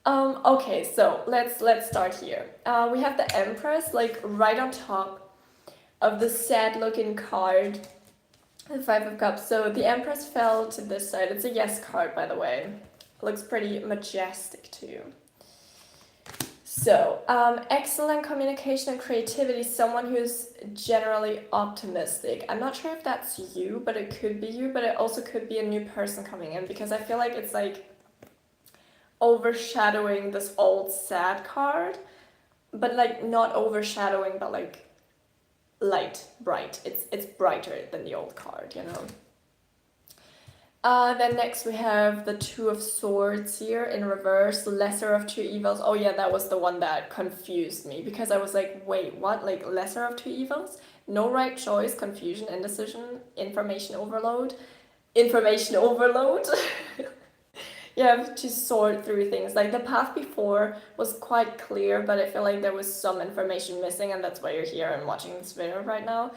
A: Okay, so let's start here. We have the Empress like right on top of the sad looking card, the Five of Cups. So the Empress fell to this side. It's a yes card, by the way. Looks pretty majestic too. So, excellent communication and creativity, someone who's generally optimistic. I'm not sure if that's you, but it could be you, but it also could be a new person coming in, because I feel like it's like overshadowing this old sad card, but like not overshadowing, but like light, bright. It's brighter than the old card, you know. Then next we have the Two of Swords here in reverse, Lesser of Two Evils. Oh yeah, that was the one that confused me, because I was like, wait, what? Like Lesser of Two Evils? No right choice, confusion, indecision, information overload. Information overload? You have to sort through things. Like the path before was quite clear, but I feel like there was some information missing, and that's why you're here and watching this video right now.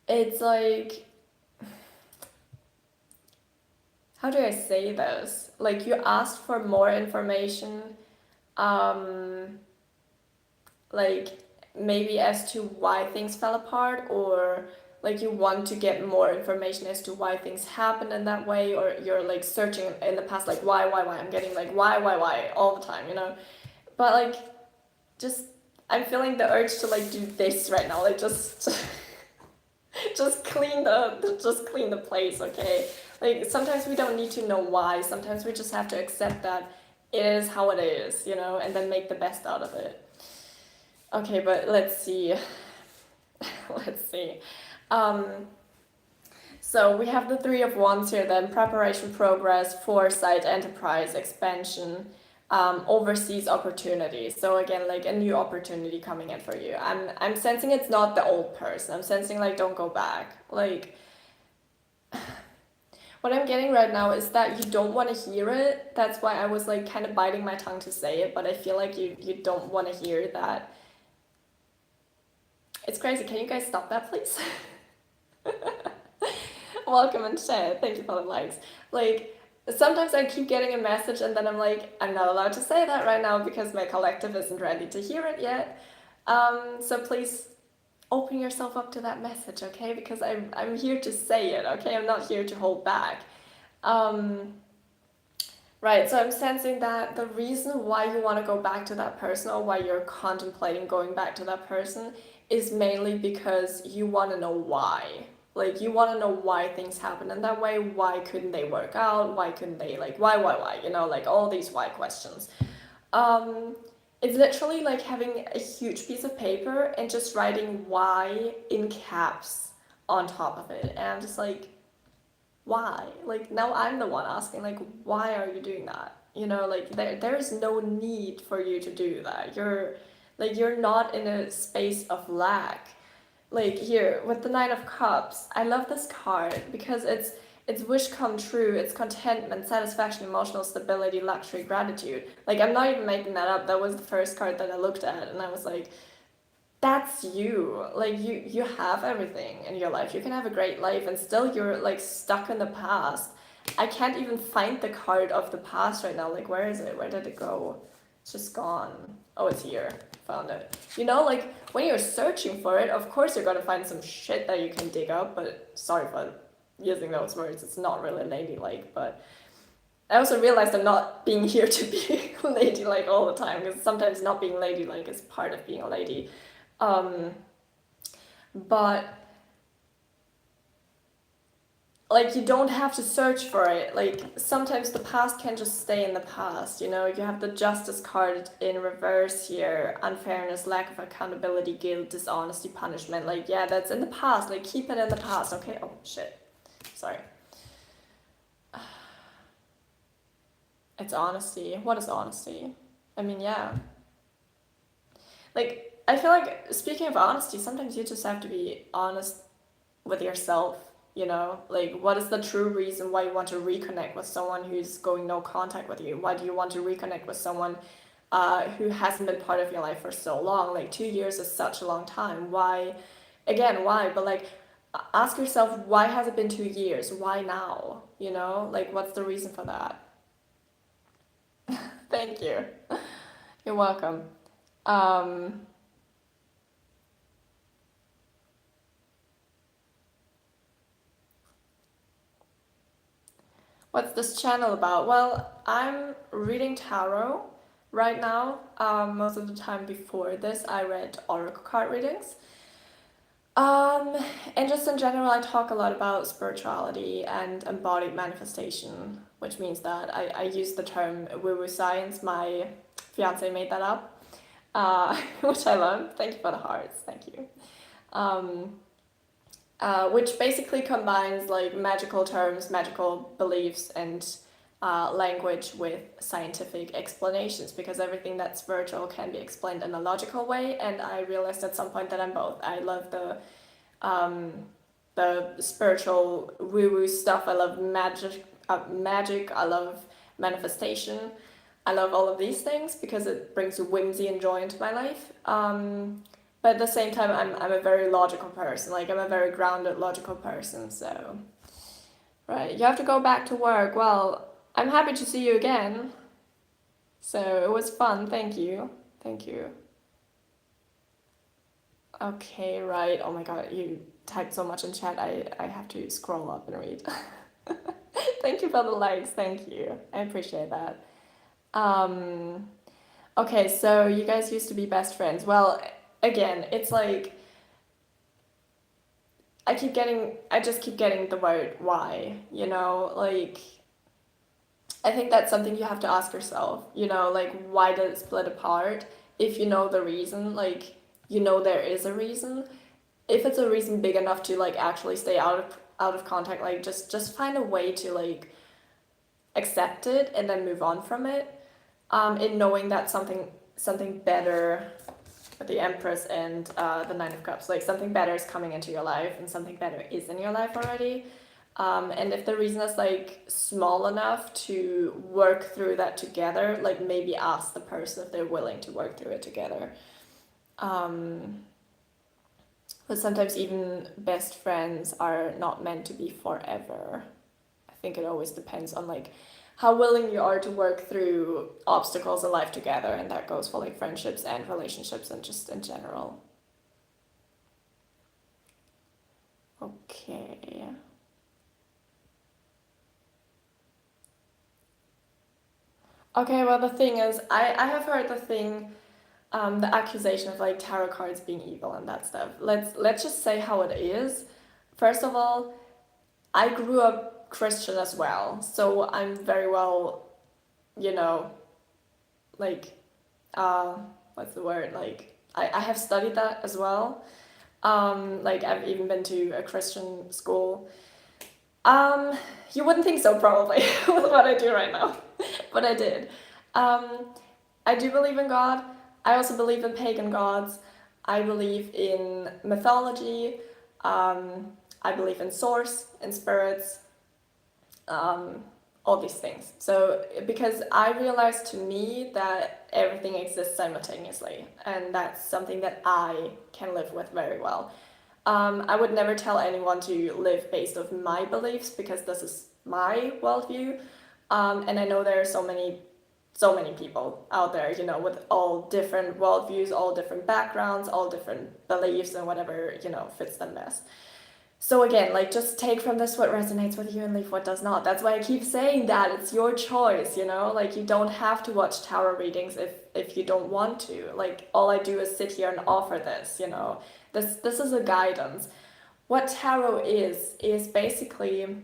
A: It's like, how do I say this? Like you asked for more information, like maybe as to why things fell apart, or like you want to get more information as to why things happened in that way, or you're like searching in the past, like why, I'm getting like why all the time, you know. But like just I'm feeling the urge to like do this right now, like just just clean the place, okay? Like sometimes we don't need to know why, sometimes we just have to accept that it is how it is, you know, and then make the best out of it. Okay, but let's see. Let's see. So we have the Three of Wands here then: preparation, progress, foresight, enterprise, expansion, overseas opportunities. So again, like a new opportunity coming in for you. I'm sensing it's not the old person. I'm sensing like don't go back. Like what I'm getting right now is that you don't want to hear it. That's why I was like kind of biting my tongue to say it, but I feel like you don't want to hear that. It's crazy. Can you guys stop that, please? Welcome and share. Thank you for the likes. Like, sometimes I keep getting a message and then I'm like, I'm not allowed to say that right now because my collective isn't ready to hear it yet. So please open yourself up to that message, okay? Because I'm here to say it, okay? I'm not here to hold back. Right, so I'm sensing that the reason why you want to go back to that person, or why you're contemplating going back to that person, is mainly because you want to know why. Like, you want to know why things happen in that way. Why couldn't they work out? Why couldn't they, like, why? You know, like, all these why questions. It's literally like having a huge piece of paper and just writing why in caps on top of it. And I'm just like, why? Like, now I'm the one asking, like, why are you doing that? You know, like, there is no need for you to do that. You're not in a space of lack. Like here with the Nine of Cups, I love this card because it's wish come true, it's contentment, satisfaction, emotional stability, luxury, gratitude. Like I'm not even making that up. That was the first card that I looked at, and I was like, that's you. Like you have everything in your life. You can have a great life and still you're like stuck in the past. I can't even find the card of the past right now. Like, where is it? Where did it go? It's just gone. Oh, it's here. Found it. You know, like, when you're searching for it, of course you're gonna find some shit that you can dig up, but sorry for using those words. It's not really ladylike, but I also realized I'm not being here to be ladylike all the time, because sometimes not being ladylike is part of being a lady. But like, you don't have to search for it. Like, sometimes the past can just stay in the past, you know? You have the justice card in reverse here. Unfairness, lack of accountability, guilt, dishonesty, punishment. Like, yeah, that's in the past. Like, keep it in the past, okay? Oh, shit. Sorry. It's honesty. What is honesty? I mean, yeah. Like, I feel like, speaking of honesty, sometimes you just have to be honest with yourself, you know? Like, what is the true reason why you want to reconnect with someone who's going no contact with you? Why do you want to reconnect with someone who hasn't been part of your life for so long? Like, 2 years is such a long time. Why? Again, why? But like, ask yourself, why has it been 2 years? Why now? You know? Like, what's the reason for that? Thank you. You're welcome. What's this channel about? Well, I'm reading tarot right now. Most of the time before this, I read oracle card readings. And just in general, I talk a lot about spirituality and embodied manifestation, which means that I use the term woo-woo science. My fiance made that up, which I love. Thank you for the hearts. Thank you. Which basically combines like magical terms, magical beliefs, and language with scientific explanations, because everything that's spiritual can be explained in a logical way, and I realized at some point that I'm both. I love the spiritual woo-woo stuff. I love magic. I love manifestation. I love all of these things because it brings whimsy and joy into my life. But at the same time, I'm a very logical person. Like, I'm a very grounded, logical person. So, right, you have to go back to work. Well, I'm happy to see you again. So it was fun. Thank you. Thank you. Okay, right. Oh my god, you typed so much in chat. I have to scroll up and read. Thank you for the likes. Thank you. I appreciate that. Okay, so you guys used to be best friends. Well, again, it's like I just keep getting the word why, you know? Like, I think that's something you have to ask yourself, you know, like, why did it split apart? If you know the reason, like, you know there is a reason. If it's a reason big enough to like actually stay out of contact, like, just find a way to like accept it and then move on from it. In knowing that something better, the Empress and the Nine of Cups, like, something better is coming into your life and something better is in your life already. And if the reason is like small enough to work through that together, like, maybe ask the person if they're willing to work through it together. But sometimes even best friends are not meant to be forever. I think it always depends on like how willing you are to work through obstacles in life together, and that goes for like friendships and relationships and just in general. Okay. Okay, well, the thing is, I have heard the accusation of like tarot cards being evil and that stuff. Let's just say how it is. First of all, I grew up Christian as well, so I'm very well, you know, like, what's the word? Like, I have studied that as well. Like, I've even been to a Christian school. You wouldn't think so, probably, with what I do right now, but I did. I do believe in God. I also believe in pagan gods. I believe in mythology. I believe in source, in spirits, all these things. So, because I realized to me that everything exists simultaneously, and that's something that I can live with very well. I would never tell anyone to live based off my beliefs because this is my worldview. And I know there are so many people out there, you know, with all different worldviews, all different backgrounds, all different beliefs and whatever, you know, fits them best. So again, like, just take from this what resonates with you and leave what does not. That's why I keep saying that. It's your choice, you know? Like, you don't have to watch tarot readings if you don't want to. Like, all I do is sit here and offer this, you know? This is a guidance. What tarot is basically,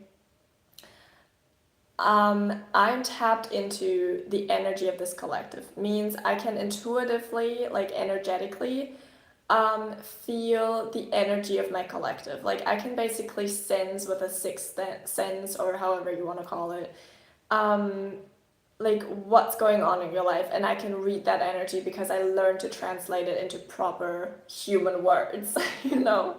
A: I'm tapped into the energy of this collective. Means I can intuitively, like, energetically, feel the energy of my collective. Like, I can basically sense with a sixth sense, or however you want to call it, like, what's going on in your life, and I can read that energy because I learned to translate it into proper human words, you know.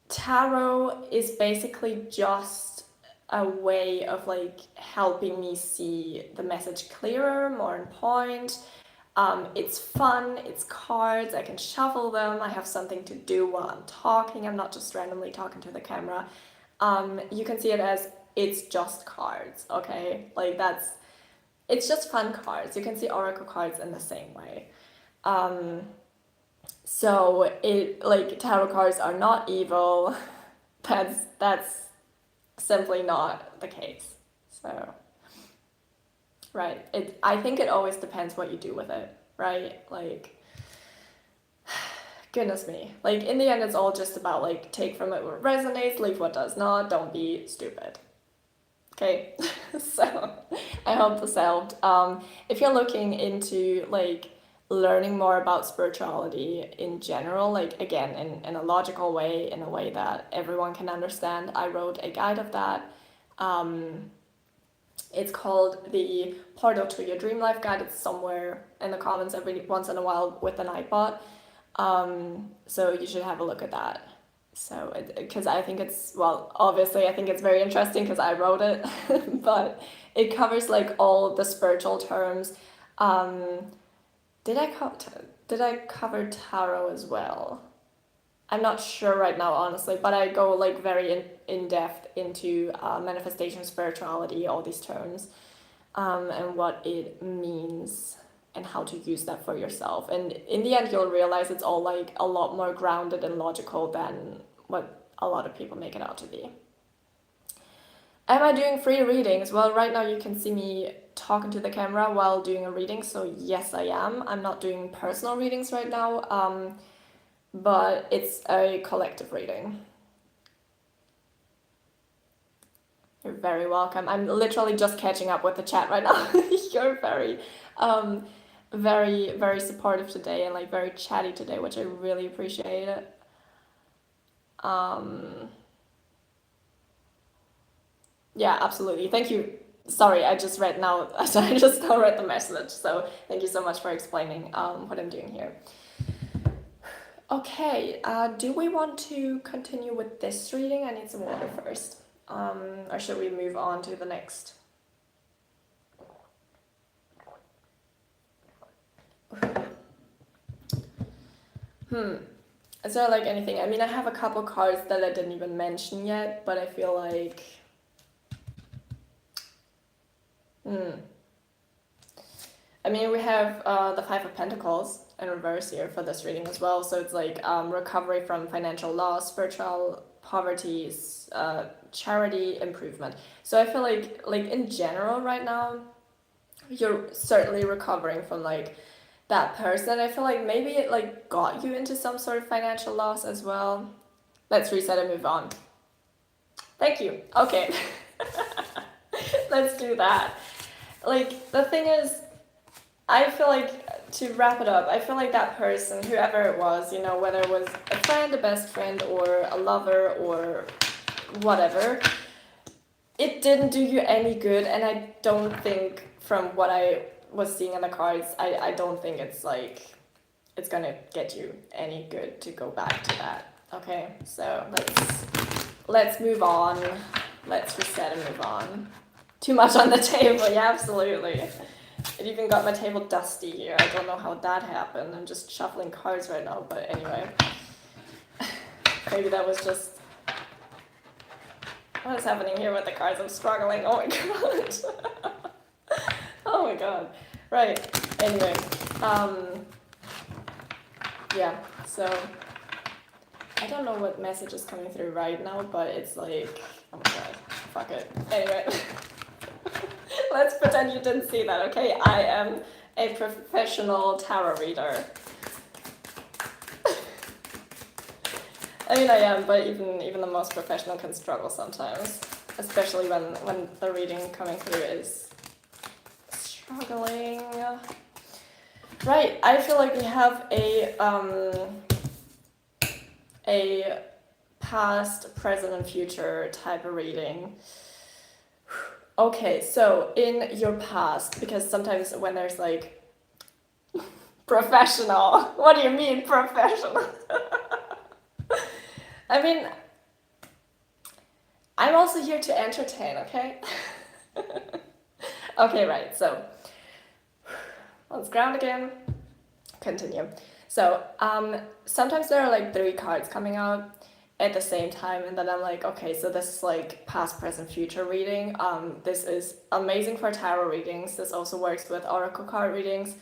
A: Tarot is basically just a way of, like, helping me see the message clearer, more on point. It's fun, it's cards, I can shuffle them, I have something to do while I'm talking, I'm not just randomly talking to the camera. You can see it as, it's just cards, okay? Like, it's just fun cards. You can see oracle cards in the same way. So like, tarot cards are not evil. That's simply not the case. So, right. I think it always depends what you do with it, right? Like, goodness me. Like, in the end, it's all just about, like, take from it what resonates, leave what does not, don't be stupid. Okay, so I hope this helped. If you're looking into, like, learning more about spirituality in general, like, again, in a logical way, in a way that everyone can understand, I wrote a guide of that. It's called the Portal to Your Dream Life Guide. It's somewhere in the comments every once in a while with an iPod. So you should have a look at that. So, because I think it's, well, obviously I think it's very interesting because I wrote it, but it covers, like, all the spiritual terms. Did I cover tarot as well? I'm not sure right now, honestly, but I go, like, very in depth into manifestation, spirituality, all these terms, and what it means and how to use that for yourself. And in the end, you'll realize it's all, like, a lot more grounded and logical than what a lot of people make it out to be. Am I doing free readings? Well, right now you can see me talking to the camera while doing a reading, so yes, I am. I'm not doing personal readings right now, but it's a collective reading. You're very welcome. I'm literally just catching up with the chat right now. You're very, very supportive today and, like, very chatty today, which I really appreciate it. Yeah, absolutely. Thank you. Sorry, I just read now. I just now read the message. So thank you so much for explaining what I'm doing here. Okay, do we want to continue with this reading? I need some water first. Or should we move on to the next? Is there, like, anything? I mean, I have a couple cards that I didn't even mention yet, but I feel like... I mean, we have the Five of Pentacles in reverse here for this reading as well. So it's like recovery from financial loss, spiritual poverty, charity, improvement. So I feel like in general right now, you're certainly recovering from, like, that person. I feel like maybe it, like, got you into some sort of financial loss as well. Let's reset and move on. Thank you. Okay. Let's do that. Like, the thing is, I feel like, to wrap it up, I feel like that person, whoever it was, you know, whether it was a friend, a best friend, or a lover, or whatever, it didn't do you any good, and I don't think, from what I was seeing in the cards, I don't think it's, like, it's gonna get you any good to go back to that. Okay, so let's move on. Let's reset and move on. Too much on the table, yeah, absolutely. It even got my table dusty here. I don't know how that happened. I'm just shuffling cards right now, but anyway. Maybe that was just... What is happening here with the cards? I'm struggling. Oh my god. Oh my god. Right. Anyway. Yeah, so I don't know what message is coming through right now, but it's like, oh my god, fuck it. Anyway. Let's pretend you didn't see that, okay? I am a professional tarot reader. I mean, I am, but even the most professional can struggle sometimes, especially when the reading coming through is struggling. Right, I feel like we have a past, present, and future type of reading. Okay, so in your past, because sometimes when there's like professional, what do you mean professional? I mean, I'm also here to entertain, okay? Okay, right, so let's ground again. Continue. So, sometimes there are like 3 cards coming out at the same time, and then I'm like, okay, so this is like past, present, future reading. This is amazing for tarot readings. This also works with oracle card readings.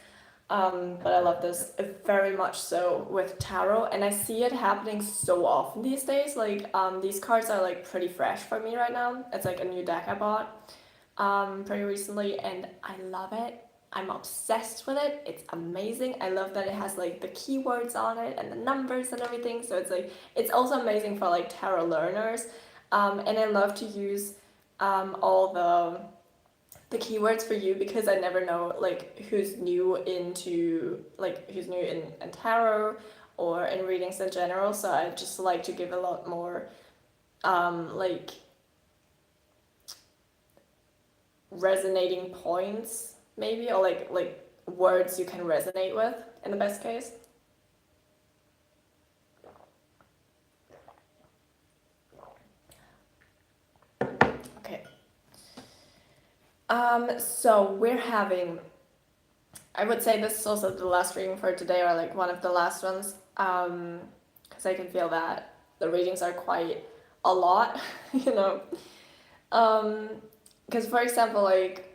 A: But I love this very much so with tarot, and I see it happening so often these days. Like, these cards are like pretty fresh for me right now. It's like a new deck I bought pretty recently, and I love it. I'm obsessed with it. It's amazing. I love that it has like the keywords on it and the numbers and everything. So it's like, it's also amazing for like tarot learners. And I love to use all the keywords for you, because I never know like who's new into in tarot or in readings in general. So I just like to give a lot more like resonating points, maybe, or like words you can resonate with in the best case. Okay. So we're having, I would say this is also the last reading for today, or like one of the last ones, because I can feel that the readings are quite a lot, you know. Because for example, like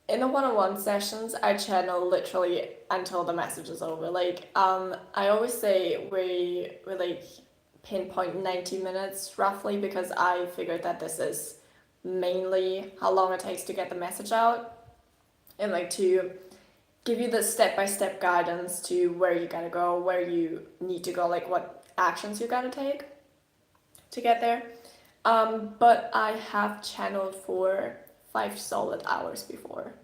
A: in the one-on-one sessions, I channel literally until the message is over. Like, I always say we like pinpoint 90 minutes roughly, because I figured that this is mainly how long it takes to get the message out, and like to give you the step-by-step guidance to where you gotta go, where you need to go, like what actions you gotta take to get there. But I have channeled for 5 solid hours before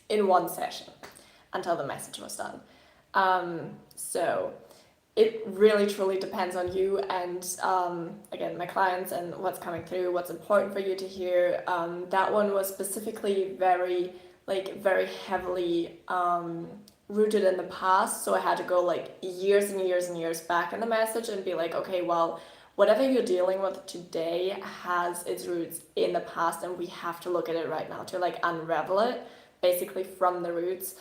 A: in one session until the message was done. So it really truly depends on you and again, my clients, and what's coming through, what's important for you to hear. That one was specifically very heavily rooted in the past, so I had to go like years and years and years back in the message and be like, okay, well, whatever you're dealing with today has its roots in the past, and we have to look at it right now to like unravel it basically from the roots.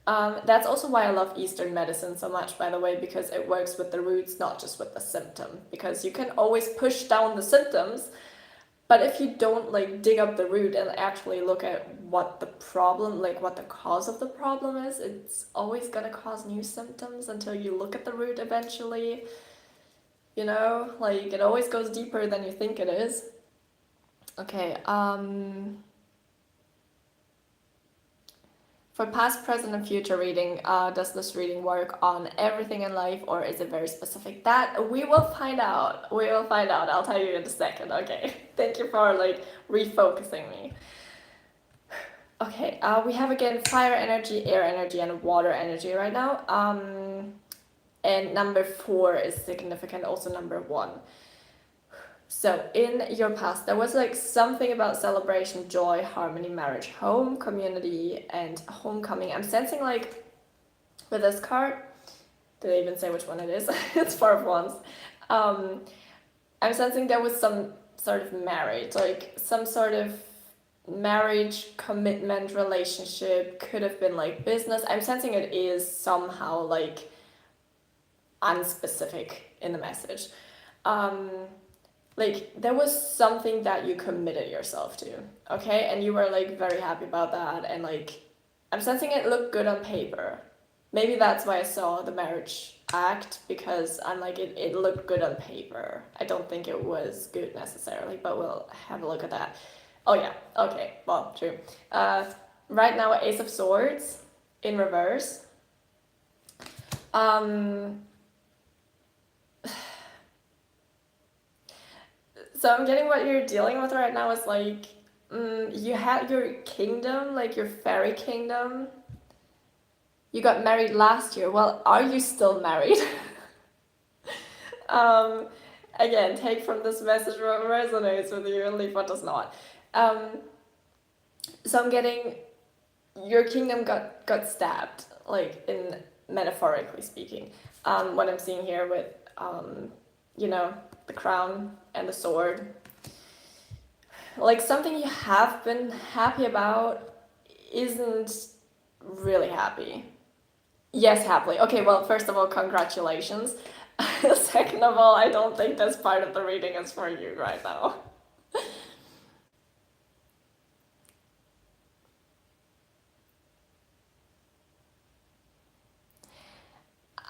A: That's also why I love Eastern medicine so much, by the way, because it works with the roots, not just with the symptom, because you can always push down the symptoms, but if you don't like dig up the root and actually look at what the problem, like what the cause of the problem is, it's always gonna cause new symptoms until you look at the root eventually. You know, like it always goes deeper than you think it is. Okay, for past, present, and future reading, does this reading work on everything in life, or is it very specific? That we will find out. We will find out. I'll tell you in a second. Okay. Thank you for like refocusing me. Okay. We have again fire energy, air energy, and water energy right now. And number 4 is significant. Also number 1. So in your past, there was like something about celebration, joy, harmony, marriage, home, community, and homecoming. I'm sensing like with this card, did I even say which one it is? It's 4 of Wands. I'm sensing there was some sort of marriage, like some sort of marriage, commitment, relationship, could have been like business. I'm sensing it is somehow like unspecific in the message. Like there was something that you committed yourself to, okay, and you were like very happy about that, and like I'm sensing it looked good on paper. Maybe that's why I saw the marriage act, because I'm like it looked good on paper. I don't think it was good necessarily, but we'll have a look at that. Oh yeah, okay, well, true. Right now, Ace of Swords in reverse. So I'm getting what you're dealing with right now is like, you had your kingdom, like your fairy kingdom. You got married last year. Well, are you still married? um, Again, take from this message what resonates with you and leave what does not. So I'm getting your kingdom got stabbed, like in metaphorically speaking. What I'm seeing here with, you know, the crown and the sword. Like something you have been happy about isn't really happy. Yes, happily. Okay, well, first of all, congratulations. Second of all, I don't think this part of the reading is for you right now.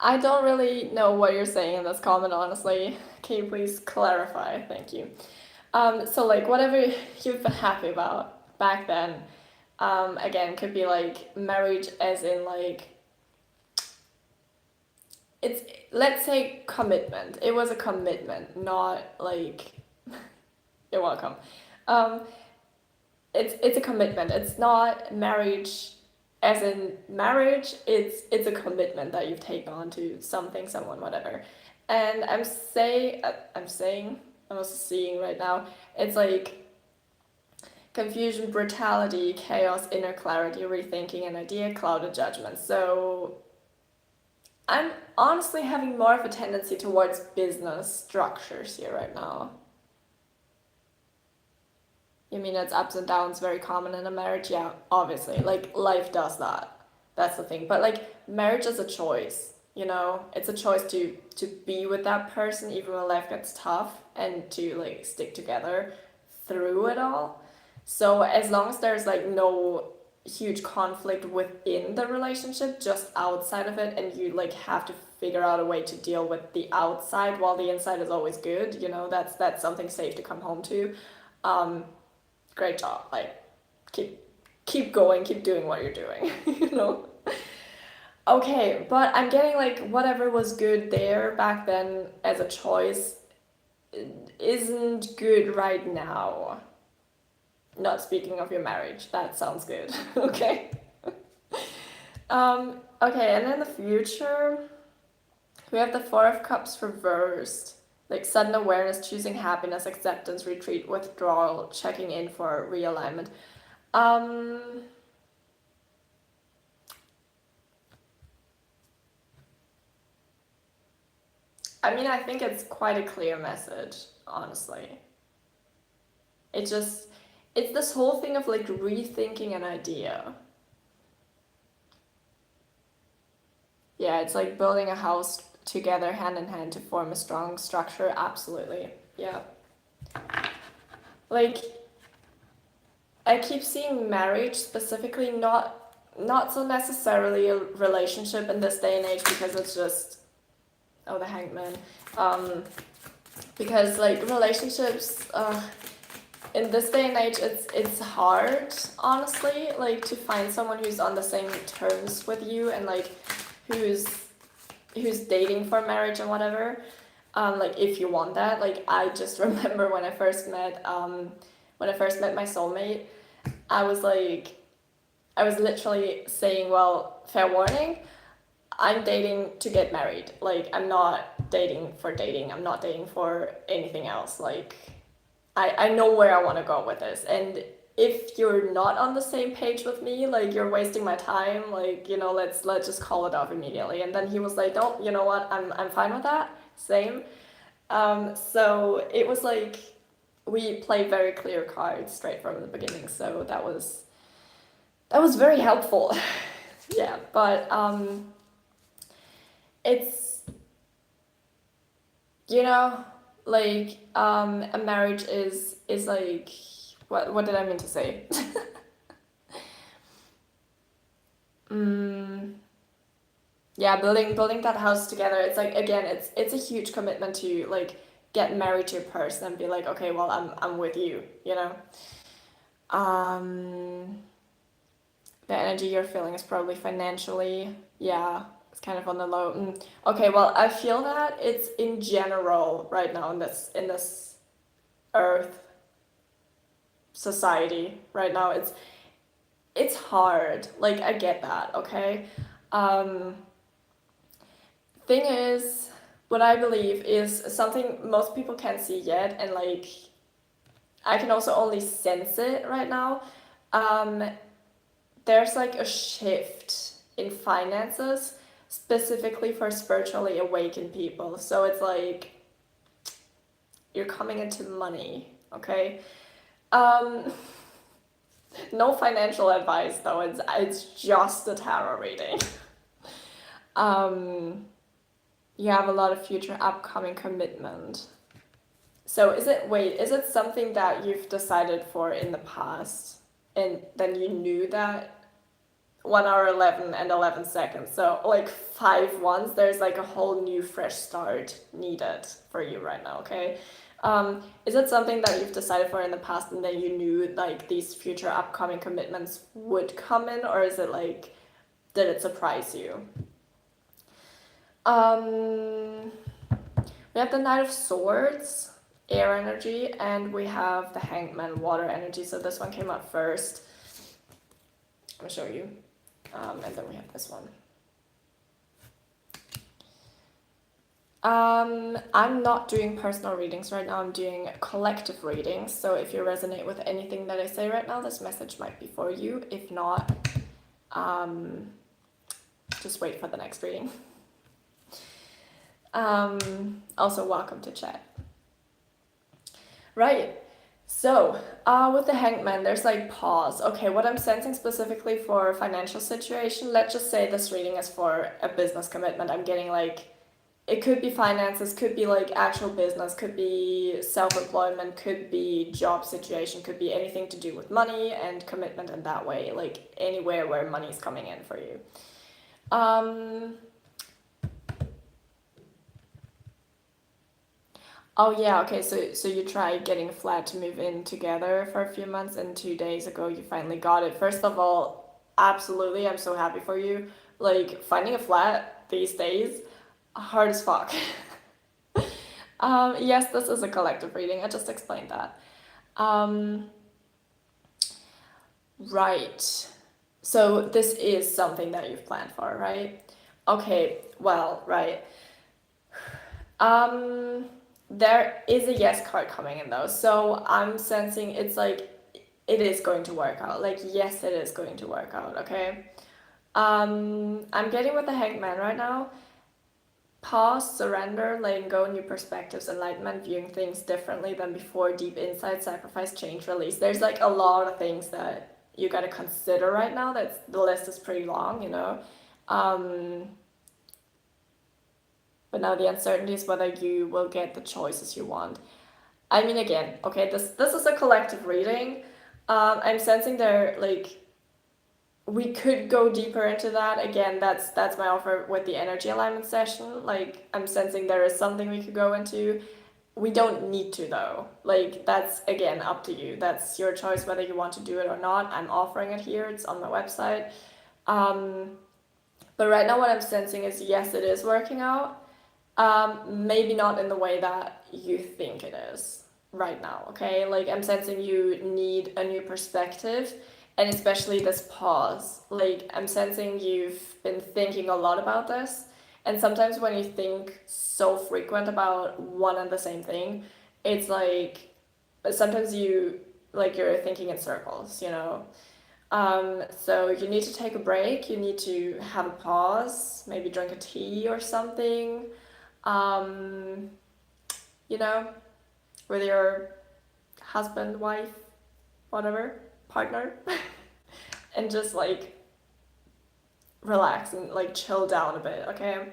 A: I don't really know what you're saying in this comment, honestly. Can you please clarify? Thank you. So like whatever you've been happy about back then, again, could be like marriage as in like, it's, let's say commitment. It was a commitment, not like, you're welcome. Um, it's a commitment. It's not marriage as in marriage. It's a commitment that you've taken on to something, someone, whatever. And I'm also seeing right now, it's like confusion, brutality, chaos, inner clarity, rethinking an idea, clouded judgment. So I'm honestly having more of a tendency towards business structures here right now. You mean it's ups and downs very common in a marriage? Yeah, obviously. Like life does that. That's the thing. But like marriage is a choice, you know? It's a choice to be with that person even when life gets tough, and to like stick together through it all. So as long as there's like no huge conflict within the relationship, just outside of it, and you like have to figure out a way to deal with the outside while the inside is always good, you know, that's something safe to come home to. Um, Great job. Like keep going, keep doing what you're doing, you know? Okay, but I'm getting like whatever was good there back then as a choice isn't good right now. Not speaking of your marriage, that sounds good. Okay. Okay, and in the future, we have the Four of Cups reversed. Like sudden awareness, choosing happiness, acceptance, retreat, withdrawal, checking in for realignment. Um, I mean, I think it's quite a clear message, honestly. It just, it's this whole thing of like rethinking an idea. Yeah, it's like building a house together hand in hand to form a strong structure. Absolutely. Yeah. Like I keep seeing marriage specifically, not so necessarily a relationship in this day and age, because it's just, oh, the hangman. Because like relationships, in this day and age, it's hard, honestly, like to find someone who's on the same terms with you, and like who's dating for marriage and whatever. Like if you want that, like I just remember when I first met my soulmate, I was literally saying, well, fair warning, I'm dating to get married. Like I'm not dating for dating. I'm not dating for anything else. Like I know where I want to go with this. And if you're not on the same page with me, like you're wasting my time, like, you know, let's just call it off immediately. And then he was like, "Oh, you know what? I'm fine with that." Same. So it was like we played very clear cards straight from the beginning. So that was very helpful. Yeah, but it's you know, like a marriage is like, what did I mean to say? mm, yeah, building that house together. It's like, again, it's a huge commitment to like get married to a person and be like, okay, well, I'm with you, you know. Um, the energy you're feeling is probably financially, yeah, it's kind of on the low. Okay, well, I feel that it's in general right now in this earth society right now. It's hard. Like, I get that, okay? Um, thing is, what I believe is something most people can't see yet, and like I can also only sense it right now. Um, there's like a shift in finances specifically for spiritually awakened people. So it's like you're coming into money, okay? Um, no financial advice though. It's just a tarot reading. You have a lot of future upcoming commitment. So is it something that you've decided for in the past and then you knew that 1 hour 11 and 11 seconds, so like 5 ones, there's like a whole new fresh start needed for you right now, okay? Is it something that you've decided for in the past and then you knew like these future upcoming commitments would come in, or is it like, did it surprise you? Um, we have the Knight of Swords, air energy, and we have the Hangman, water energy. So this one came up first. I'll show you. And then we have this one. I'm not doing personal readings right now. I'm doing collective readings. So if you resonate with anything that I say right now, this message might be for you. If not, just wait for the next reading. Also, welcome to chat. Right. So, with the Hangman, there's like pause. Okay, what I'm sensing specifically for financial situation, let's just say this reading is for a business commitment. I'm getting like, it could be finances, could be like actual business, could be self-employment, could be job situation, could be anything to do with money and commitment in that way, like anywhere where money is coming in for you. Oh yeah, okay, so you tried getting a flat to move in together for a few months, and 2 days ago you finally got it. First of all, absolutely, I'm so happy for you. Like, finding a flat these days, hard as fuck. Yes, this is a collective reading, I just explained that. Um, right. So this is something that you've planned for, right? Okay, well, right. Um, there is a yes card coming in though, so I'm sensing it's like it is going to work out. Like, yes, it is going to work out, okay? I'm getting with the Hangman right now. Pause, surrender, letting go, new perspectives, enlightenment, viewing things differently than before, deep insight, sacrifice, change, release. There's like a lot of things that you gotta consider right now. The list is pretty long, you know. But now the uncertainty is whether you will get the choices you want. I mean, again, okay, this is a collective reading. I'm sensing there, like, we could go deeper into that. Again, that's my offer with the energy alignment session. Like, I'm sensing there is something we could go into. We don't need to though. Like, that's again up to you. That's your choice whether you want to do it or not. I'm offering it here. It's on my website. But right now what I'm sensing is yes, it is working out. Maybe not in the way that you think it is right now, okay? Like, I'm sensing you need a new perspective, and especially this pause. Like, I'm sensing you've been thinking a lot about this, and sometimes when you think so frequent about one and the same thing, it's like sometimes you're thinking in circles, you know? So you need to take a break, you need to have a pause, maybe drink a tea or something, um, you know, with your husband, wife, whatever, partner, and just like relax and like chill down a bit, okay?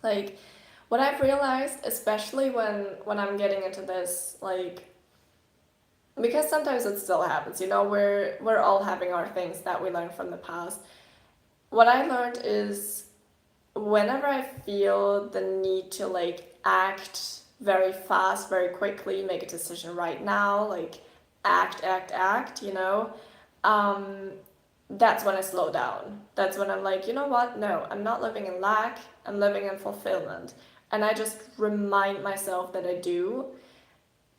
A: Like, what I've realized, especially when I'm getting into this, like, because sometimes it still happens, you know, we're all having our things that we learned from the past. What I learned is whenever I feel the need to like act very fast, very quickly, make a decision right now, like act, you know, um, that's when I slow down. That's when I'm like, you know what? No, I'm not living in lack, I'm living in fulfillment. And I just remind myself that I do,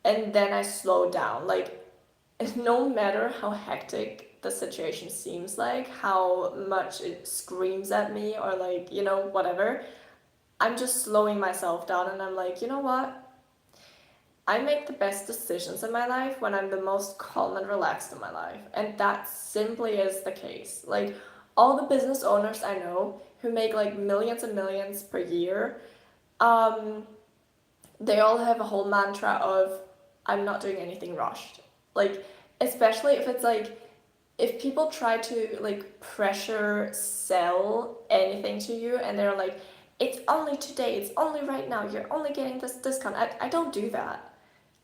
A: and then I slow down. Like, no matter how hectic the situation seems, like how much it screams at me, or like, you know, whatever, I'm just slowing myself down and I'm like, you know what? I make the best decisions in my life when I'm the most calm and relaxed in my life. And that simply is the case. Like, all the business owners I know who make like millions and millions per year, um, they all have a whole mantra of, I'm not doing anything rushed. Like, especially if it's like, if people try to like pressure sell anything to you and they're like, it's only today, it's only right now, you're only getting this discount. I don't do that.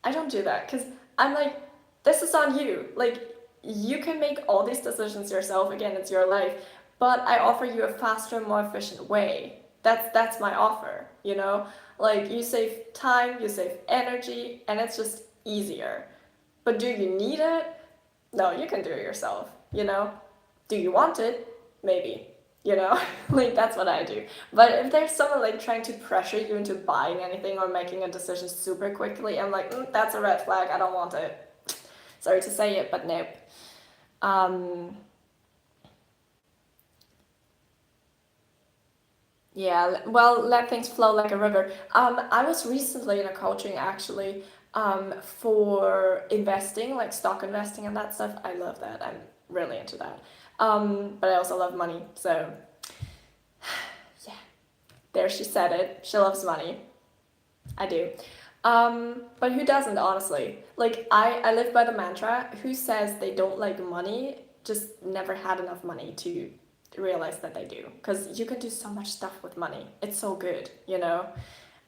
A: I don't do that because I'm like, this is on you. Like, you can make all these decisions yourself. Again, it's your life, but I offer you a faster, more efficient way. That's my offer. You know, like you save time, you save energy, and it's just easier. But do you need it? No, you can do it yourself. You know, do you want it? Maybe. You know, like that's what I do. But if there's someone like trying to pressure you into buying anything or making a decision super quickly, I'm like, that's a red flag. I don't want it. Sorry to say it, but nope. Um, yeah, well, let things flow like a river. I was recently in a coaching actually, for investing, like stock investing and that stuff. I love that. I'm really into that. But I also love money. So, yeah, there she said it. She loves money. I do. But who doesn't, honestly? Like, I live by the mantra, who says they don't like money just never had enough money to realize that they do. Because you can do so much stuff with money. It's so good, you know?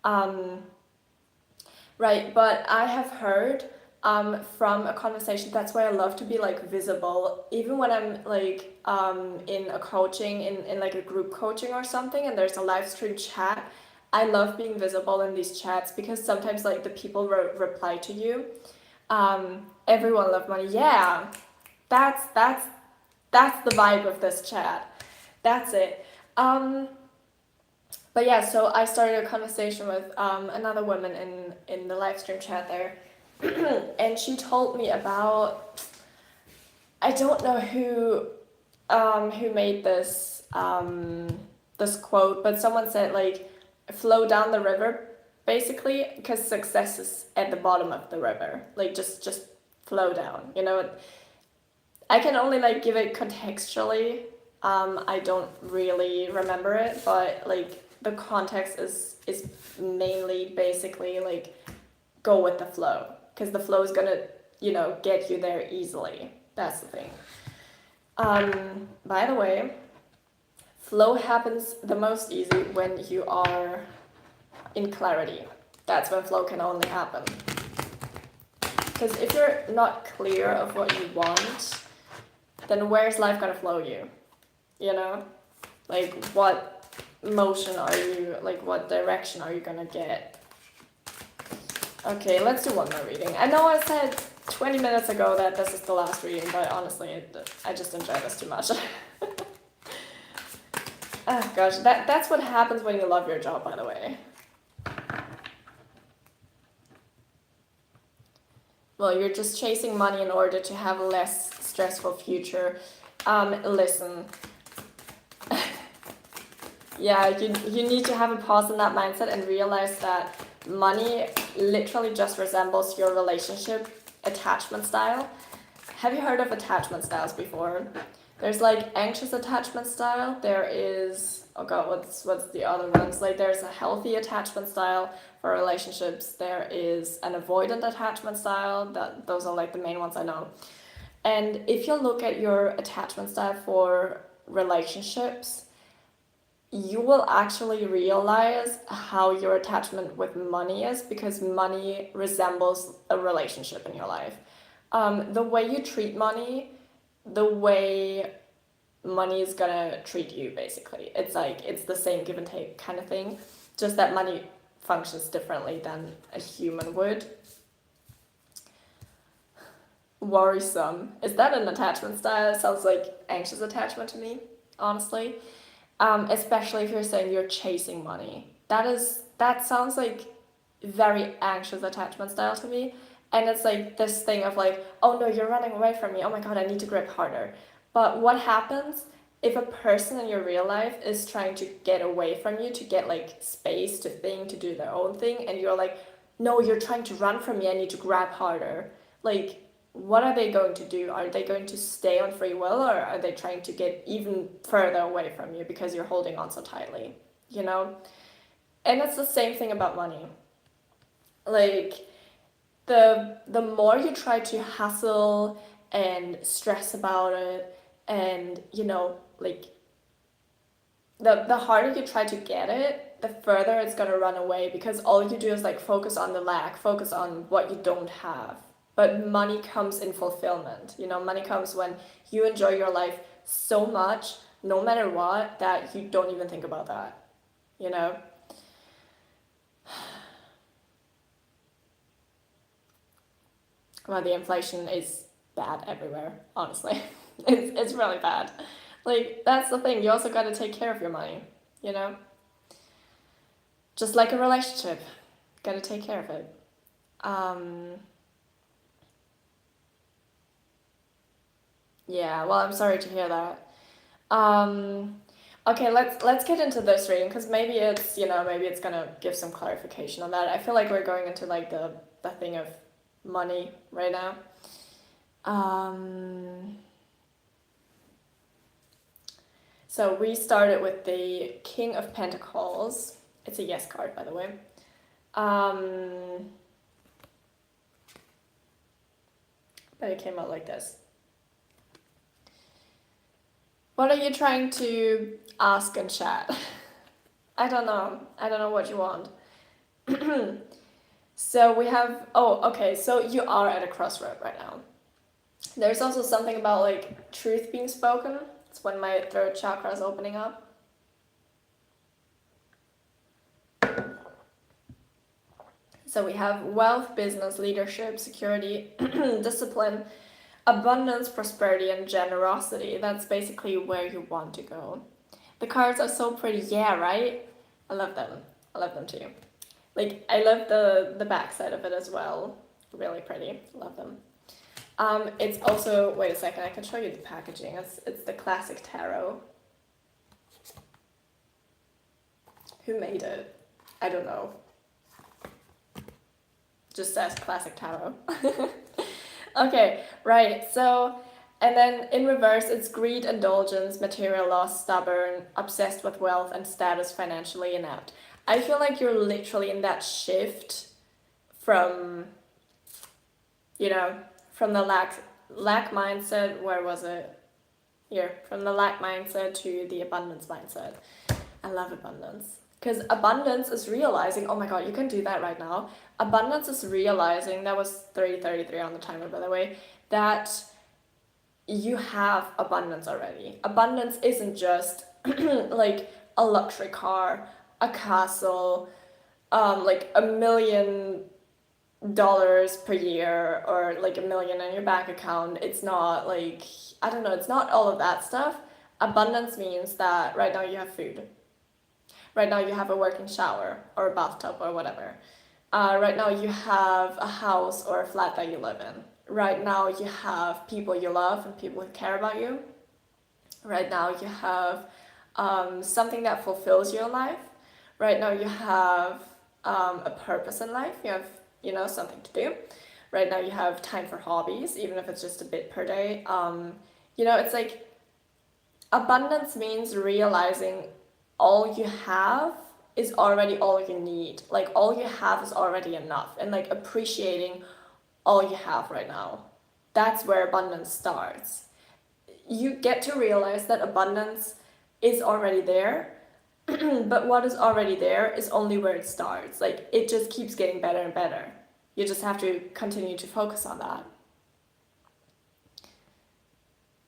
A: Um, right, but I have heard from a conversation, that's why I love to be like visible, even when I'm like in a coaching, in like a group coaching or something, and there's a live stream chat. I love being visible in these chats because sometimes like the people reply to you. Everyone love money. Yeah, that's that's that's the vibe of this chat. That's it. Um, but yeah, so I started a conversation with another woman in the live stream chat there, and she told me about, I don't know who made this quote, but someone said like, flow down the river, basically, because success is at the bottom of the river. Like, just flow down. You know, I can only like give it contextually. I don't really remember it, but like the context is mainly basically like, go with the flow, because the flow is gonna, you know, get you there easily. That's the thing. By the way, flow happens the most easy when you are in clarity. That's when flow can only happen. Because if you're not clear of what you want, then where's life gonna flow you? You know? Like, what motion are you, like, what direction are you gonna get? Okay, let's do one more reading. I know I said 20 minutes ago that this is the last reading, but honestly, I just enjoy this too much. Oh gosh, that's what happens when you love your job, by the way. Well, you're just chasing money in order to have a less stressful future. Listen. Yeah, you need to have a pause in that mindset and realize that money literally just resembles your relationship attachment style. Have you heard of attachment styles before? There's like anxious attachment style. There is, oh god, what's the other ones? Like, there's a healthy attachment style for relationships. There is an avoidant attachment style. Those are like the main ones I know. And if you look at your attachment style for relationships, you will actually realize how your attachment with money is, because money resembles a relationship in your life. The way you treat money, the way money is gonna treat you, basically. It's like, it's the same give and take kind of thing, just that money functions differently than a human would. Worrisome. Is that an attachment style? It sounds like anxious attachment to me, honestly. Especially if you're saying you're chasing money. That sounds like very anxious attachment style to me. And it's like this thing of like, oh no, you're running away from me. Oh my god, I need to grip harder. But what happens if a person in your real life is trying to get away from you, to get like space to think, to do their own thing, and you're like, no, you're trying to run from me, I need to grab harder. Like, what are they going to do? Are they going to stay on free will, or are they trying to get even further away from you because you're holding on so tightly, you know? And it's the same thing about money. Like, the more you try to hustle and stress about it, and, you know, like, the harder you try to get it, the further it's gonna run away, because all you do is like focus on the lack, focus on what you don't have. But money comes in fulfillment. You know, money comes when you enjoy your life so much, no matter what, that you don't even think about that. You know? Well, the inflation is bad everywhere, honestly. It's really bad. Like, that's the thing. You also gotta take care of your money, you know? Just like a relationship. Gotta take care of it. Yeah, well, I'm sorry to hear that. Okay, let's get into this reading, because maybe it's, you know, maybe it's gonna give some clarification on that. I feel like we're going into like the thing of money right now. So we started with the King of Pentacles. It's a yes card, by the way. But it came out like this. What are you trying to ask in chat? I don't know. I don't know what you want. So we have, oh, okay, so you are at a crossroad right now. There's also something about like truth being spoken. It's when my throat chakra is opening up. So we have wealth, business, leadership, security, discipline, abundance, prosperity, and generosity. That's basically where you want to go. The cards are so pretty. Yeah, right? I love them. I love them too. Like, I love the back side of it as well. Really pretty. Love them. It's also, wait a second, I can show you the packaging. It's the classic tarot. Who made it? I don't know. Just says classic tarot. Okay, right, so, and then in reverse, it's greed, indulgence, material loss, stubborn, obsessed with wealth, and status, financially inept. I feel like you're literally in that shift from, you know, from the lack mindset, where was it? Here, from the lack mindset to the abundance mindset. I love abundance. Because abundance is realizing, oh my god, you can do that right now. Abundance is realizing, that was 3:33 on the timer, by the way, that you have abundance already. Abundance isn't just like a luxury car, a castle, like $1 million per year, or like $1 million in your bank account. It's not like, I don't know, it's not all of that stuff. Abundance means that right now you have food. Right now you have a working shower or a bathtub or whatever. Right now you have a house or a flat that you live in. Right now you have people you love and people who care about you. Right now you have something that fulfills your life. Right now you have a purpose in life. You have, you know, something to do. Right now you have time for hobbies, even if it's just a bit per day. You know, it's like abundance means realizing all you have is already all you need. Like, all you have is already enough, and like appreciating all you have right now. That's where abundance starts. You get to realize that abundance is already there, But what is already there is only where it starts. Like, it just keeps getting better and better. You just have to continue to focus on that.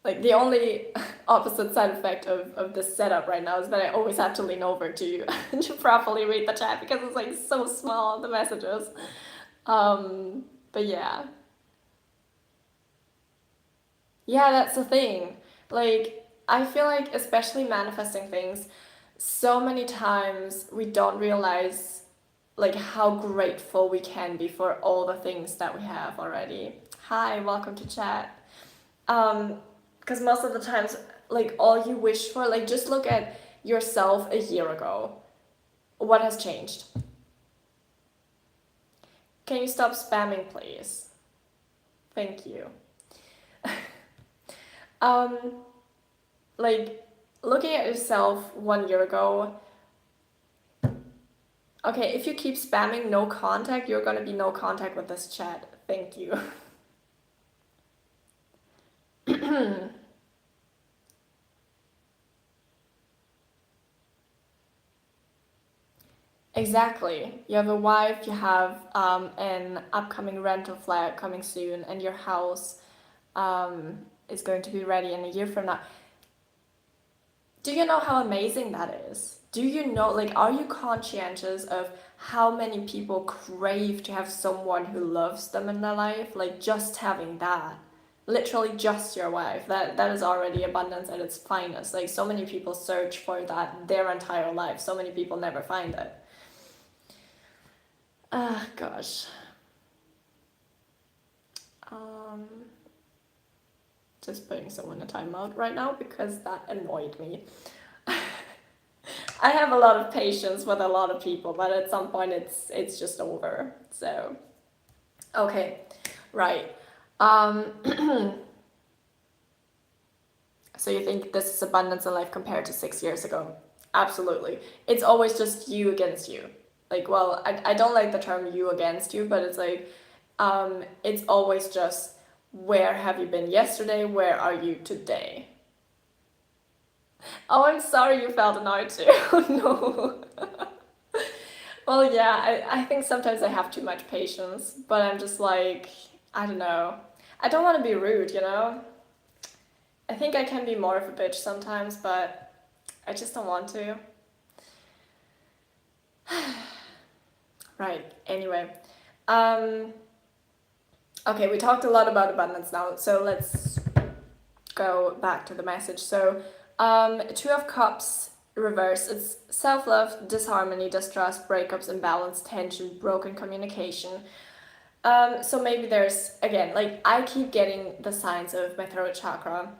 A: Like, the only opposite side effect of this setup right now is that I always have to lean over to to properly read the chat because it's like so small, the messages. But yeah. Yeah, that's the thing. Like, I feel like, especially manifesting things, so many times we don't realize like how grateful we can be for all the things that we have already. Hi, welcome to chat. Because most of the times, like, all you wish for, like, just look at yourself a year ago. What has changed? Can you stop spamming, please? Thank you. Um, like, looking at yourself 1 year ago. Okay, if you keep spamming no contact, you're gonna be no contact with this chat. Thank you. Exactly. You have a wife, you have an upcoming rental flat coming soon, and your house is going to be ready in a year from now. Do you know how amazing that is? Do you know, like, are you conscientious of how many people crave to have someone who loves them in their life? Like, just having that. Literally just your wife. That is already abundance at its finest. Like, so many people search for that their entire life. So many people never find it. Ah, gosh. Just putting someone in a timeout right now because that annoyed me. I have a lot of patience with a lot of people, but at some point it's just over. So, okay, right. So you think this is abundance in life compared to 6 years ago? Absolutely. It's always just you against you. Like, well, I don't like the term you against you, but it's like, it's always just where have you been yesterday? Where are you today? Oh, I'm sorry you felt annoyed too. No. Well, yeah, I think sometimes I have too much patience, but I'm just like, I don't know. I don't want to be rude, you know? I think I can be more of a bitch sometimes, but I just don't want to. Right, anyway. Okay, we talked a lot about abundance now, so let's go back to the message. So, Two of Cups reverse, it's self-love, disharmony, distrust, breakups, imbalance, tension, broken communication. So maybe there's, again, like, I keep getting the signs of my throat chakra.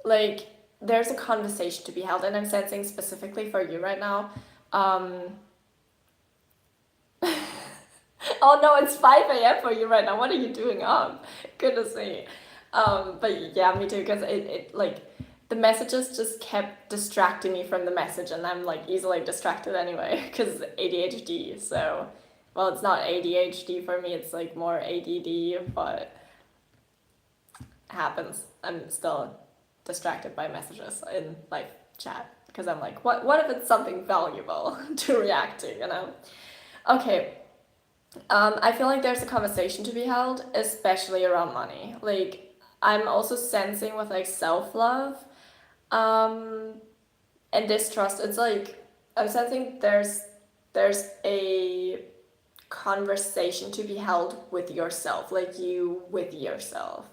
A: Like, there's a conversation to be held, and I'm sensing specifically for you right now. Oh no, it's 5 a.m. for you right now. What are you doing up? Goodness me. But yeah, me too, because it like the messages just kept distracting me from the message, and I'm like easily distracted anyway, because ADHD. So, well, it's not ADHD for me, it's like more ADD, but it happens. I'm still distracted by messages in live chat, because I'm like, what if it's something valuable to react to, you know? Okay, I feel like there's a conversation to be held, especially around money. Like, I'm also sensing with like self-love, um, and distrust. It's like I'm sensing there's a conversation to be held with yourself, like you with yourself.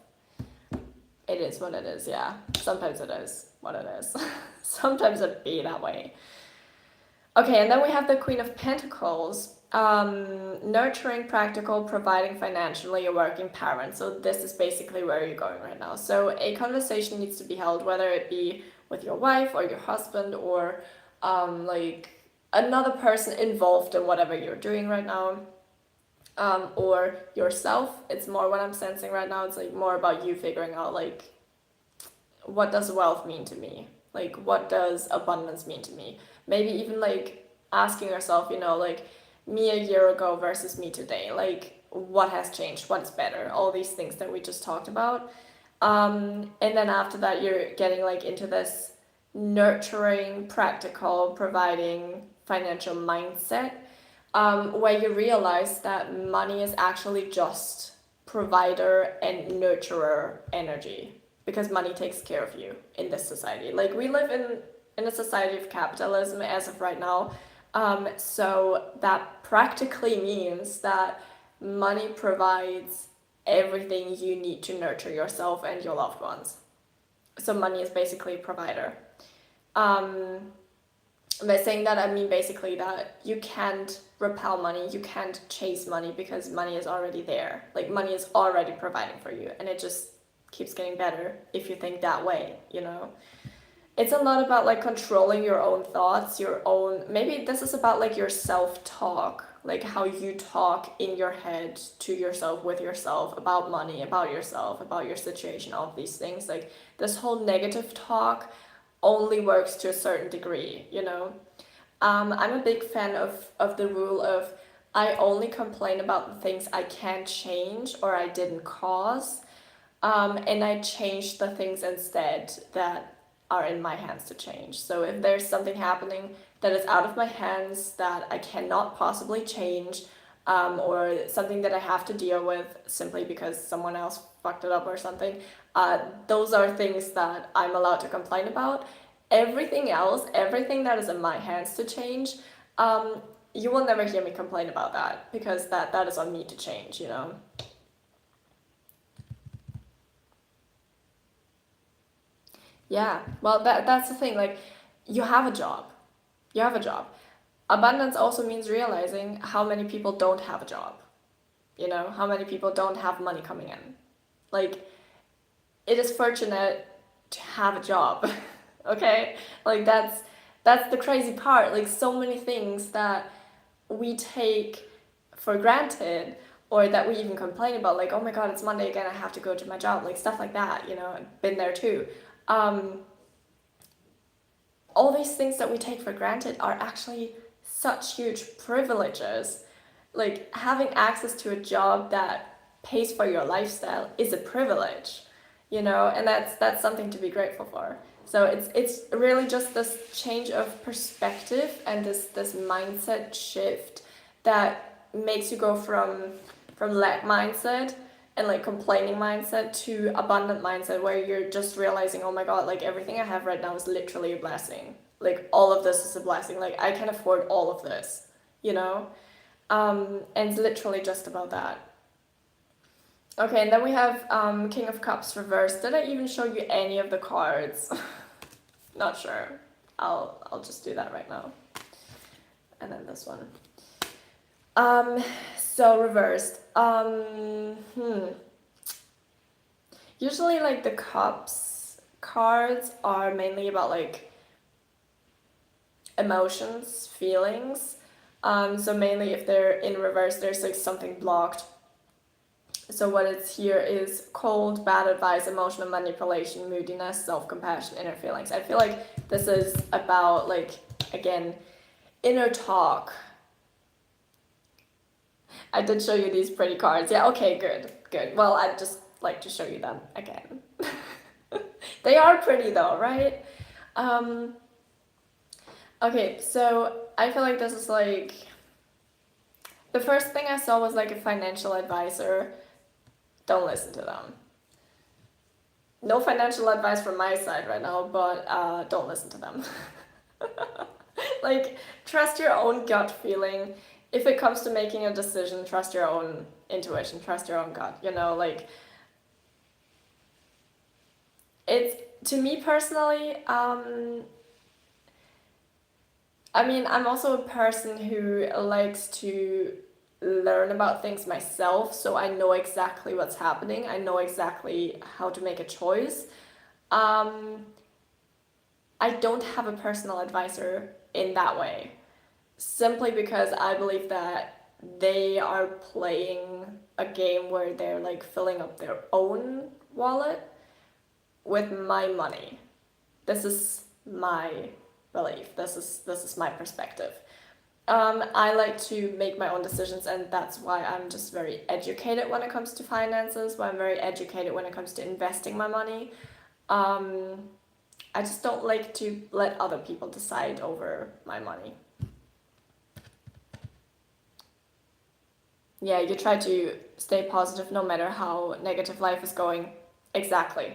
A: It is what it is, yeah. Sometimes it is what it is. Sometimes it be that way. Okay, and then we have the Queen of Pentacles. Nurturing, practical, providing financially, a working parent. So this is basically where you're going right now. So a conversation needs to be held, whether it be with your wife or your husband or like another person involved in whatever you're doing right now, or yourself. It's more what I'm sensing right now. It's like more about you figuring out like, what does wealth mean to me? Like, what does abundance mean to me? Maybe even like asking yourself, you know, like me a year ago versus me today. Like, what has changed? What's better? All these things that we just talked about. And then after that, you're getting like into this nurturing, practical, providing financial mindset, where you realize that money is actually just provider and nurturer energy, because money takes care of you in this society. Like, we live in a society of capitalism as of right now, so that practically means that money provides everything you need to nurture yourself and your loved ones. So money is basically a provider. By saying that, I mean basically that you can't repel money, you can't chase money, because money is already there. Like, money is already providing for you, and it just keeps getting better if you think that way, you know? It's a lot about like controlling your own thoughts, your own, maybe this is about like your self-talk, like how you talk in your head to yourself, with yourself, about money, about yourself, about your situation, all of these things. Like, this whole negative talk only works to a certain degree, you know? I'm a big fan of the rule of, I only complain about the things I can't change or I didn't cause, and I change the things instead that are in my hands to change. So if there's something happening that is out of my hands that I cannot possibly change, or something that I have to deal with simply because someone else fucked it up or something, those are things that I'm allowed to complain about. Everything else, everything that is in my hands to change, you will never hear me complain about that, because that is on me to change, you know? Yeah, well, that's the thing. Like, you have a job. You have a job. Abundance also means realizing how many people don't have a job. You know, how many people don't have money coming in. Like, it is fortunate to have a job. Okay? Like, that's the crazy part. Like, so many things that we take for granted, or that we even complain about, like, oh my god, it's Monday again, I have to go to my job, like stuff like that, you know, I've been there too. Um, all these things that we take for granted are actually such huge privileges. Like, having access to a job that pays for your lifestyle is a privilege, you know, and that's something to be grateful for. So it's really just this change of perspective and this mindset shift that makes you go from lack mindset and like complaining mindset to abundant mindset, where you're just realizing, oh my god, like everything I have right now is literally a blessing. Like, all of this is a blessing. Like, I can afford all of this, you know? And it's literally just about that. Okay, and then we have King of Cups reversed. Did I even show you any of the cards? Not sure. I'll just do that right now. And then this one. So reversed. Usually, like, the Cups cards are mainly about like emotions, feelings. So mainly if they're in reverse, there's like something blocked. So what it's here is cold, bad advice, emotional manipulation, moodiness, self-compassion, inner feelings. I feel like this is about, like, again, inner talk. I did show you these pretty cards. Yeah, okay, good. Well, I'd just like to show you them again. They are pretty though, right? Okay, so I feel like this is like, the first thing I saw was like a financial advisor. Don't listen to them. No financial advice from my side right now, but don't listen to them. Like, trust your own gut feeling. If it comes to making a decision, trust your own intuition, trust your own gut, you know, like, it's, to me personally, I mean, I'm also a person who likes to learn about things myself, so I know exactly what's happening. I know exactly how to make a choice. Um, I don't have a personal advisor in that way, simply because I believe that they are playing a game where they're like filling up their own wallet with my money. This is my belief. This is my perspective. I like to make my own decisions, and that's why I'm just very educated when it comes to finances, why I'm very educated when it comes to investing my money. Um, I just don't like to let other people decide over my money. Yeah, you try to stay positive no matter how negative life is going. Exactly.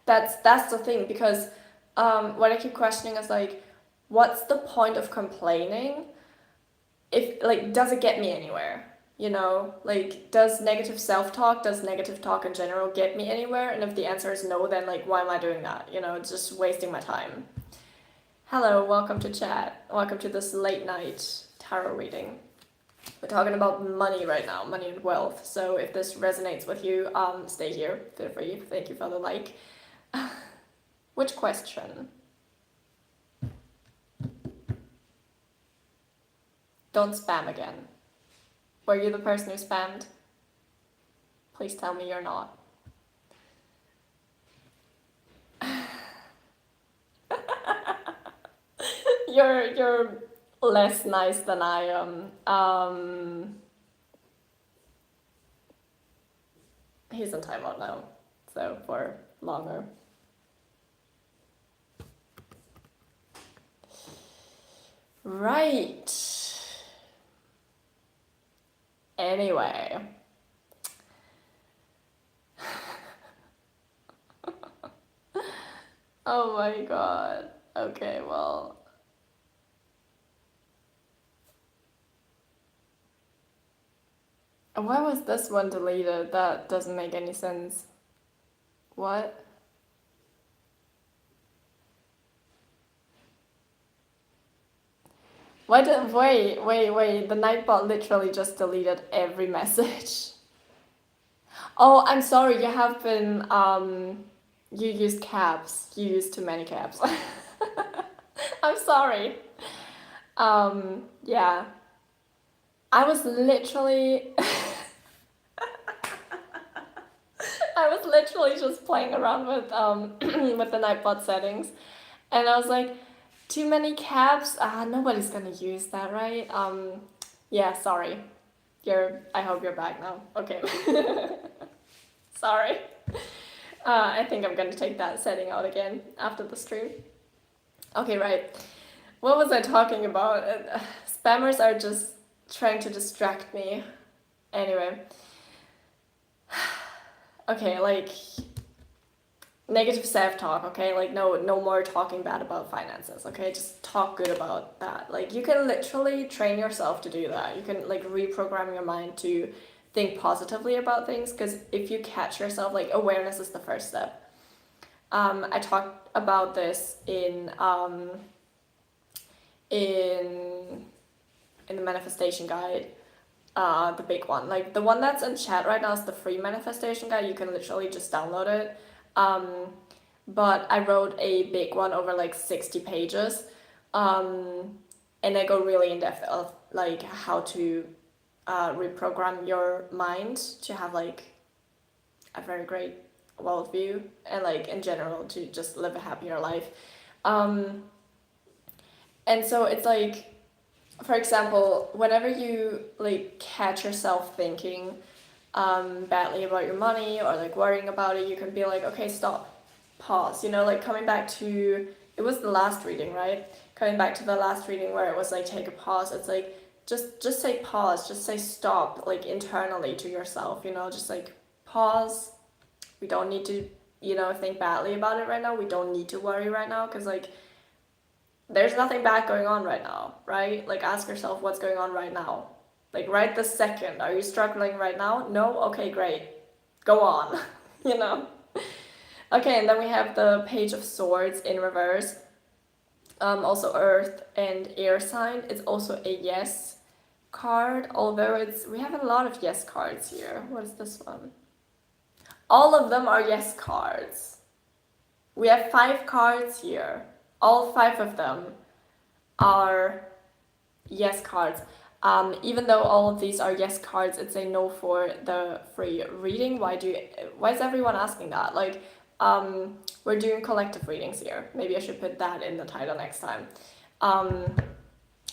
A: That's the thing, because what I keep questioning is like, what's the point of complaining if, like, does it get me anywhere? You know, like, does negative self-talk, does negative talk in general get me anywhere? And if the answer is no, then like, why am I doing that? You know, it's just wasting my time. Hello, welcome to chat. Welcome to this late night tarot reading. We're talking about money right now, money and wealth. So if this resonates with you, stay here. Feel free. Thank you for the like. Which question? Don't spam again. Were you the person who spammed? Please tell me you're not. You're less nice than I am. He's in timeout now, so for longer. Right. Anyway. Oh my god. Okay, well. Why was this one deleted? That doesn't make any sense. What? Wait, the Nightbot literally just deleted every message. Oh, I'm sorry, you have been, you used caps. You used too many caps. I'm sorry. Yeah. I was literally... I was literally just playing around with with the Nightbot settings, and I was like, too many caps? Nobody's gonna use that, right? Yeah, sorry. I hope you're back now. Okay. Sorry. I think I'm gonna take that setting out again after the stream. Okay, right. What was I talking about? Spammers are just trying to distract me. Anyway. Okay, like, negative self-talk, okay? Like, no more talking bad about finances, okay? Just talk good about that. Like, you can literally train yourself to do that. You can, like, reprogram your mind to think positively about things, because if you catch yourself, like, awareness is the first step. I talked about this in the manifestation guide. The big one, like the one that's in chat right now is the free manifestation guide. You can literally just download it. But I wrote a big one over like 60 pages, and I go really in depth of like how to reprogram your mind to have like a very great worldview, and like in general to just live a happier life. And so it's like, for example, whenever you like catch yourself thinking badly about your money or like worrying about it, you can be like, okay, stop, pause, you know, like coming back to, it was the last reading, right? Coming back to the last reading where it was like, take a pause. It's like, just say pause, just say stop, like internally to yourself, you know, just like pause. We don't need to, you know, think badly about it right now. We don't need to worry right now, because like, there's nothing bad going on right now, right? Like, ask yourself what's going on right now. Like, right this second. Are you struggling right now? No? Okay, great. Go on, you know? Okay, and then we have the Page of Swords in reverse. Also Earth and Air sign. It's also a yes card, although we have a lot of yes cards here. What is this one? All of them are yes cards. We have 5 cards here. All 5 of them are yes cards. Even though all of these are yes cards, it's a no for the free reading. Why is everyone asking that? Like, we're doing collective readings here. Maybe I should put that in the title next time.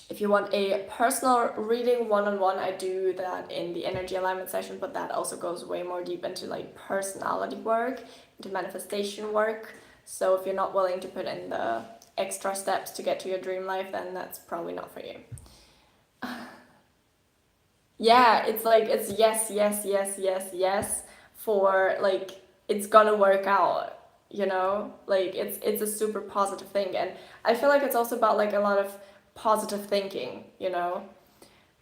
A: If you want a personal reading one-on-one, I do that in the energy alignment session, but that also goes way more deep into like personality work, into manifestation work. So if you're not willing to put in the extra steps to get to your dream life, then that's probably not for you. Yeah, it's like it's yes, yes, yes, yes, yes for like it's gonna work out, you know? Like it's a super positive thing, and I feel like it's also about like a lot of positive thinking, you know?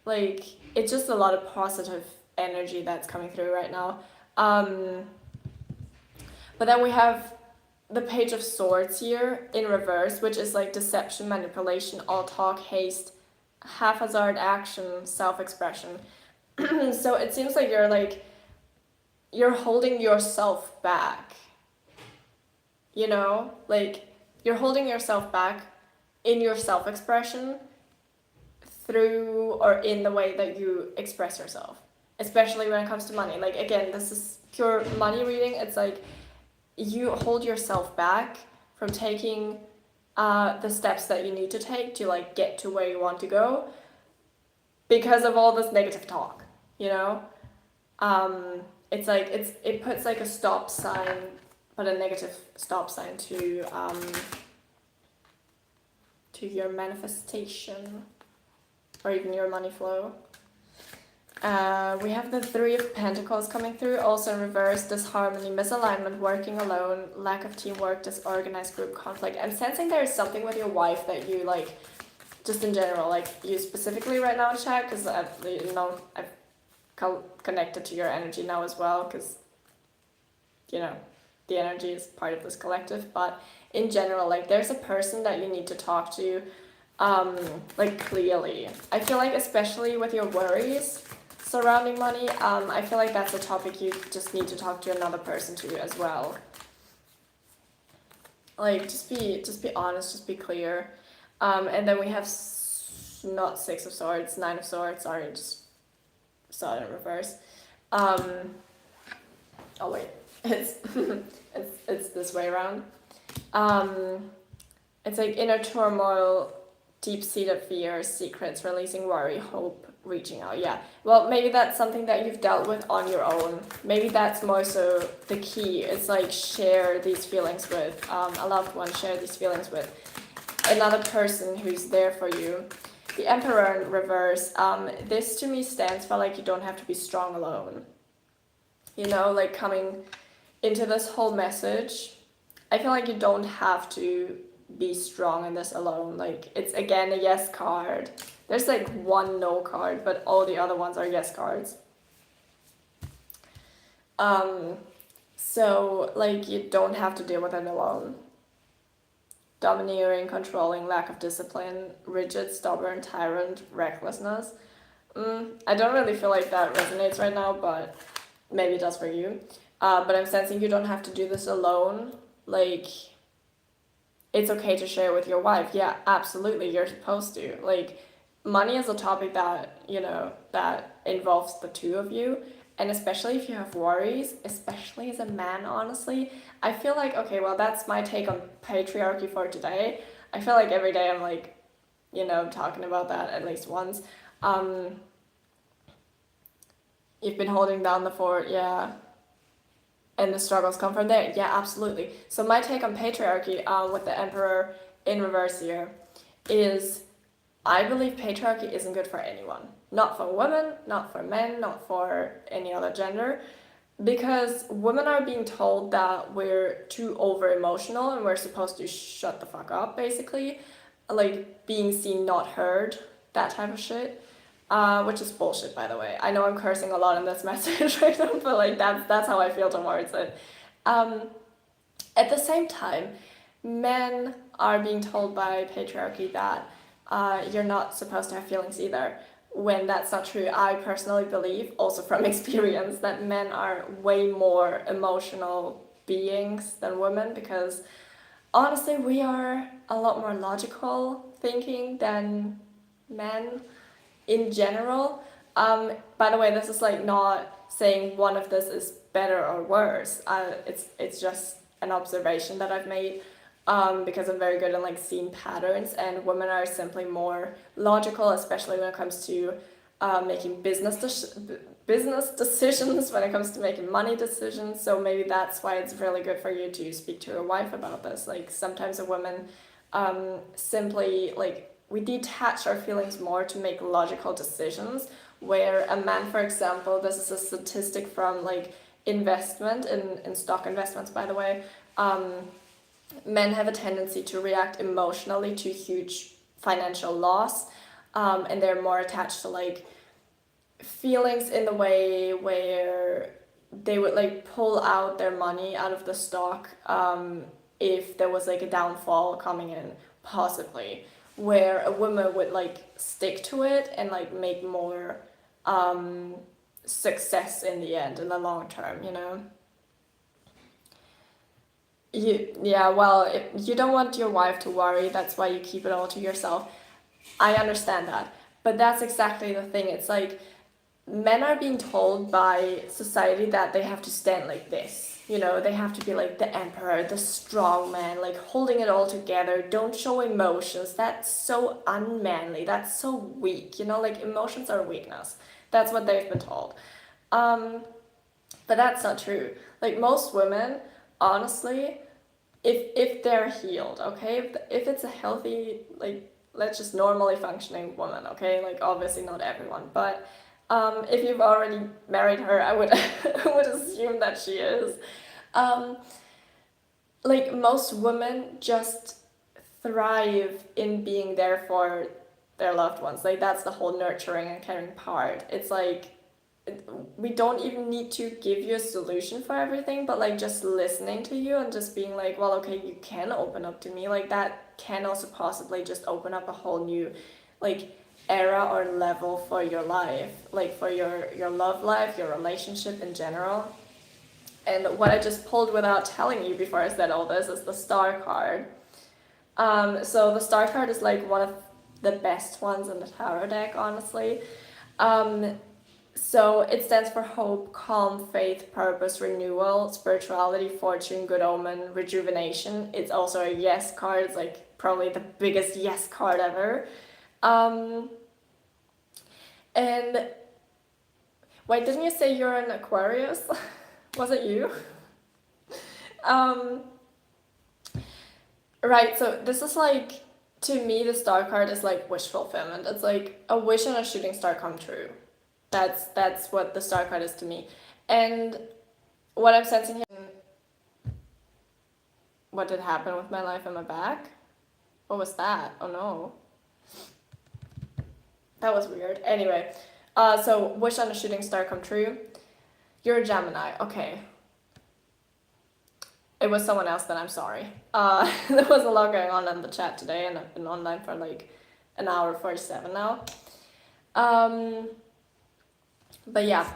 A: Like it's just a lot of positive energy that's coming through right now. Um but then we have the Page of Swords here in reverse, which is like deception, manipulation, all talk, haste, haphazard action, self-expression. So it seems like you're holding yourself back. You know? Like you're holding yourself back in your self-expression through or in the way that you express yourself. Especially when it comes to money. Like again, this is pure money reading. It's like you hold yourself back from taking the steps that you need to take to like get to where you want to go because of all this negative talk, you know? It's like it puts like a stop sign, but a negative stop sign to your manifestation or even your money flow. We have the Three of Pentacles coming through, also in reverse, disharmony, misalignment, working alone, lack of teamwork, disorganized group conflict. I'm sensing there is something with your wife that you like, just in general, like you specifically right now, chat, because I've connected to your energy now as well, because, you know, the energy is part of this collective, but in general, like there's a person that you need to talk to, like clearly. I feel like especially with your worries surrounding money, I feel like that's a topic you just need to talk to another person to as well. Like just be honest, just be clear. And then we have not Six of Swords, Nine of Swords. Sorry, just saw it in reverse. Oh wait, it's it's this way around. It's like inner turmoil, deep-seated fears, secrets, releasing worry, hope, reaching out. Yeah, well, maybe that's something that you've dealt with on your own. Maybe that's more so the key. It's like share these feelings with a loved one, share these feelings with another person who's there for you. The Emperor in reverse, this to me stands for like you don't have to be strong alone. You know, like coming into this whole message, I feel like you don't have to be strong in this alone. Like it's again a yes card. There's like one no card, but all the other ones are yes cards. So like you don't have to deal with it alone. Domineering, controlling, lack of discipline, rigid, stubborn, tyrant, recklessness. I don't really feel like that resonates right now, but maybe it does for you. But I'm sensing you don't have to do this alone. Like, it's okay to share with your wife. Yeah, absolutely, you're supposed to. Like, money is a topic that, you know, that involves the two of you. And especially if you have worries, especially as a man, honestly, I feel like, okay, well, that's my take on patriarchy for today. I feel like every day I'm like, you know, talking about that at least once. You've been holding down the fort, yeah. And the struggles come from there, yeah, absolutely. So my take on patriarchy with the Emperor in reverse here is I believe patriarchy isn't good for anyone. Not for women, not for men, not for any other gender. Because women are being told that we're too over emotional and we're supposed to shut the fuck up, basically. Like being seen, not heard, that type of shit. Which is bullshit, by the way. I know I'm cursing a lot in this message right now, but like that's how I feel towards it. At the same time, men are being told by patriarchy that you're not supposed to have feelings either, when that's not true. I personally believe, also from experience, that men are way more emotional beings than women, because honestly we are a lot more logical thinking than men in general. By the way, this is like not saying one of this is better or worse. It's just an observation that I've made, because I'm very good at like seeing patterns, and women are simply more logical, especially when it comes to making business decisions, when it comes to making money decisions. So maybe that's why it's really good for you to speak to your wife about this. Like sometimes a woman simply, like, we detach our feelings more to make logical decisions, where a man, for example, this is a statistic from like investment in stock investments, by the way, men have a tendency to react emotionally to huge financial loss, and they're more attached to like feelings in the way where they would like pull out their money out of the stock if there was like a downfall coming in, possibly, where a woman would like stick to it and like make more success in the end, in the long term, you know. You don't want your wife to worry, that's why you keep it all to yourself. I understand that, but that's exactly the thing. It's like men are being told by society that they have to stand like this, you know, they have to be like the emperor, the strong man, like holding it all together, don't show emotions, that's so unmanly, that's so weak, you know, like emotions are weakness. That's what they've been told. But that's not true. Like most women, honestly, if they're healed, okay, if it's a healthy, like, let's just normally functioning woman, okay, like obviously not everyone, but if you've already married her, I would I would assume that she is. Like most women just thrive in being there for their loved ones. Like that's the whole nurturing and caring part. It's like we don't even need to give you a solution for everything, but like just listening to you and just being like, well, okay, you can open up to me, like that can also possibly just open up a whole new like era or level for your life, like for your love life, your relationship in general. And what I just pulled without telling you before I said all this is the star card. So the star card is like one of the best ones in the tarot deck, honestly. So it stands for hope, calm, faith, purpose, renewal, spirituality, fortune, good omen, rejuvenation. It's also a yes card. It's like probably the biggest yes card ever. And wait, didn't you say you're an Aquarius? Was it you? Right, so this is like, to me, the star card is like wish fulfillment. It's like a wish and a shooting star come true. That's what the star card is to me. And what I'm sensing here, what did happen with my life and my back? What was that? Oh no. That was weird. Anyway, so wish on a shooting star come true. You're a Gemini. Okay. It was someone else, then I'm sorry. There was a lot going on in the chat today, and I've been online for like an hour 47 now. But yeah,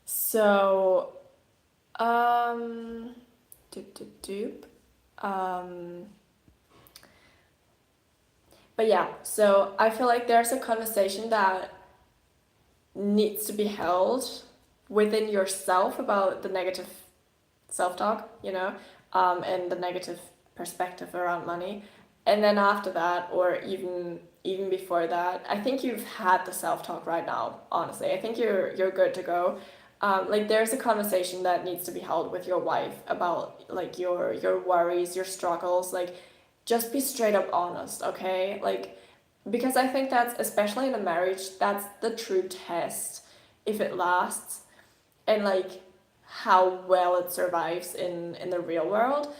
A: so doop doop doop. But yeah, so I feel like there's a conversation that needs to be held within yourself about the negative self-talk, you know, and the negative perspective around money. And then after that, or even before that, I think you've had the self-talk right now, honestly. I think you're good to go. Like there's a conversation that needs to be held with your wife about like your worries, your struggles, like just be straight up honest, okay? Like because I think that's, especially in a marriage, that's the true test, if it lasts, and like how well it survives in the real world,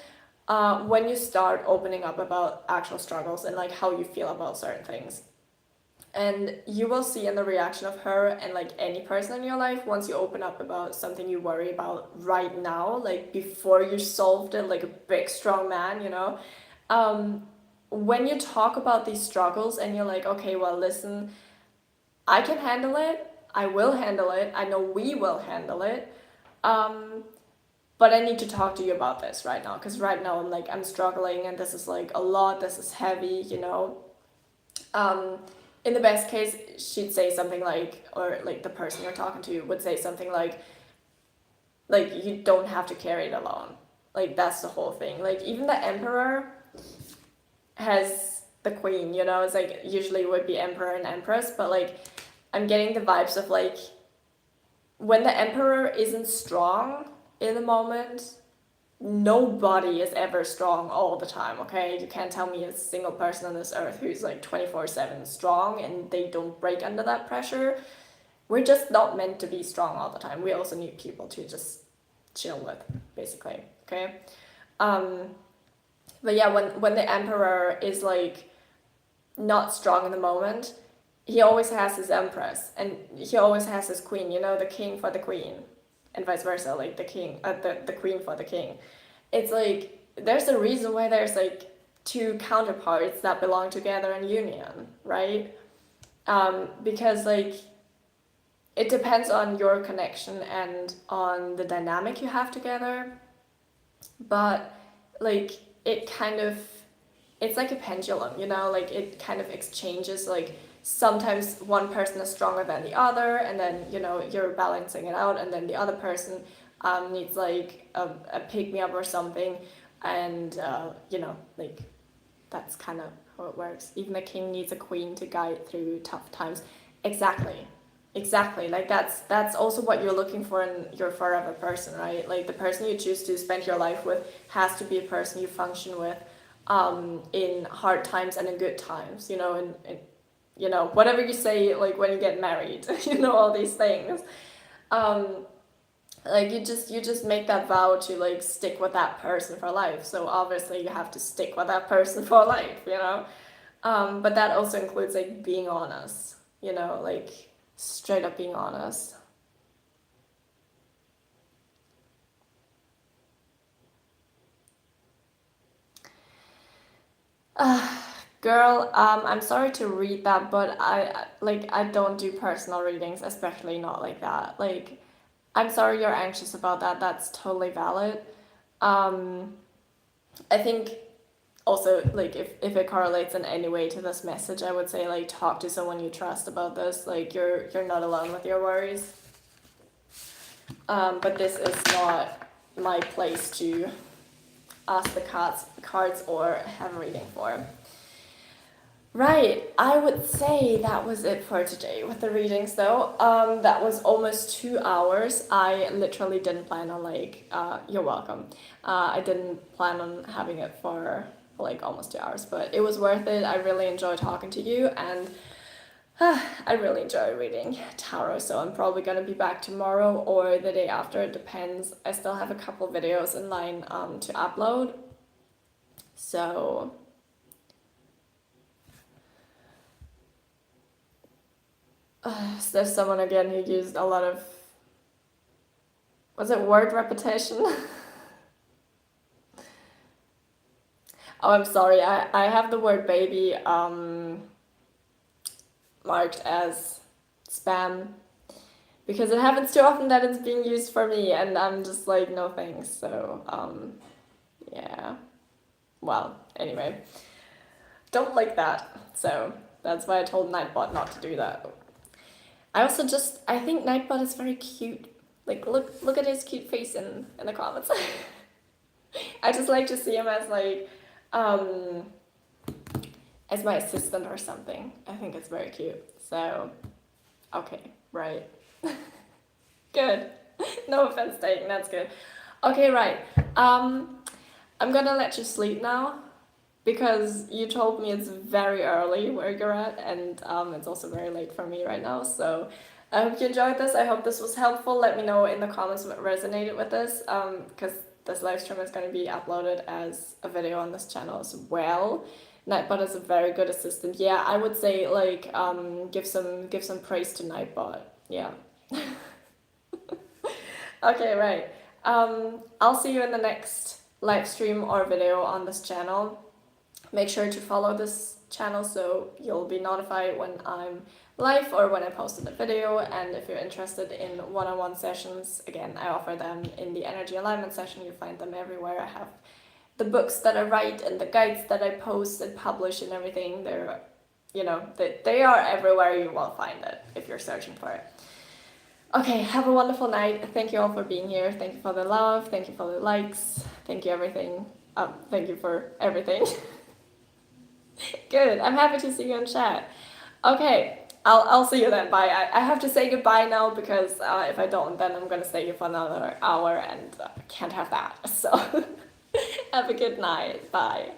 A: when you start opening up about actual struggles and like how you feel about certain things. And you will see in the reaction of her and like any person in your life, once you open up about something you worry about right now, like before you solved it like a big strong man, you know, when you talk about these struggles and you're like, okay, well listen, I can handle it, I will handle it, I know we will handle it, but I need to talk to you about this right now, because right now I'm struggling and this is like a lot, this is heavy, you know. In the best case, she'd say something like, or like the person you're talking to would say something like you don't have to carry it alone. Like that's the whole thing. Like even the emperor has the queen, you know, it's like usually it would be emperor and empress, but like I'm getting the vibes of like, when the Emperor isn't strong in the moment, nobody is ever strong all the time, okay? You can't tell me a single person on this earth who's like 24/7 strong and they don't break under that pressure. We're just not meant to be strong all the time. We also need people to just chill with, basically, okay? But yeah, when the Emperor is like not strong in the moment, he always has his Empress and he always has his Queen, you know, the King for the Queen, and vice versa, like the King, the Queen for the King. It's like, there's a reason why there's like two counterparts that belong together in union, right? Because like, it depends on your connection and on the dynamic you have together, but like, it kind of, it's like a pendulum, you know, like it kind of exchanges, like sometimes one person is stronger than the other, and then, you know, you're balancing it out, and then the other person needs like a pick-me-up or something, and you know, like that's kind of how it works. Even the king needs a queen to guide through tough times. Exactly. Like that's also what you're looking for in your forever person, right? Like the person you choose to spend your life with has to be a person you function with in hard times and in good times, you know, and you know, whatever you say, like when you get married, you know, all these things. Like you just make that vow to like stick with that person for life. So obviously you have to stick with that person for life, you know. But that also includes like being honest, you know, like straight up being honest. Girl, I'm sorry to read that, but I don't do personal readings, especially not like that. Like, I'm sorry you're anxious about that. That's totally valid. Um, I think also like if it correlates in any way to this message, I would say like talk to someone you trust about this. Like you're not alone with your worries. But this is not my place to ask the cards or have a reading for. Right, I would say that was it for today with the readings though. That was almost 2 hours. I literally didn't plan on like, you're welcome. I didn't plan on having it for like almost 2 hours, but it was worth it. I really enjoyed talking to you, and I really enjoy reading tarot, so I'm probably gonna be back tomorrow or the day after, it depends. I still have a couple videos in line to upload, so there's someone again who used a lot of, was it word repetition? Oh, I'm sorry, I have the word baby marked as spam because it happens too often that it's being used for me, and I'm just like, no thanks. So yeah, well, anyway, don't like that, so that's why I told Nightbot not to do that. I think Nightbot is very cute. Like look at his cute face in the comments. I just like to see him as like as my assistant or something. I think it's very cute. So okay, right. Good. No offense taken, that's good. Okay, right. I'm gonna let you sleep now because you told me it's very early where you're at, and it's also very late for me right now. So I hope you enjoyed this. I hope this was helpful. Let me know in the comments what resonated with this, because this live stream is going to be uploaded as a video on this channel as well. Nightbot is a very good assistant. Yeah, I would say like give some praise to Nightbot. Yeah. Okay, right. I'll see you in the next live stream or video on this channel. Make sure to follow this channel so you'll be notified when I'm live or when I posted a video. And if you're interested in one-on-one sessions, again, I offer them in the energy alignment session. You find them everywhere. I have the books that I write and the guides that I post and publish and everything. They're, you know, they are everywhere. You will find it if you're searching for it. Okay, have a wonderful night. Thank you all for being here. Thank you for the love. Thank you for the likes. Thank you everything. Thank you for everything. Good. I'm happy to see you in chat. Okay, I'll see you then. Bye. I have to say goodbye now because if I don't, then I'm gonna stay here for another hour and I can't have that. So have a good night. Bye.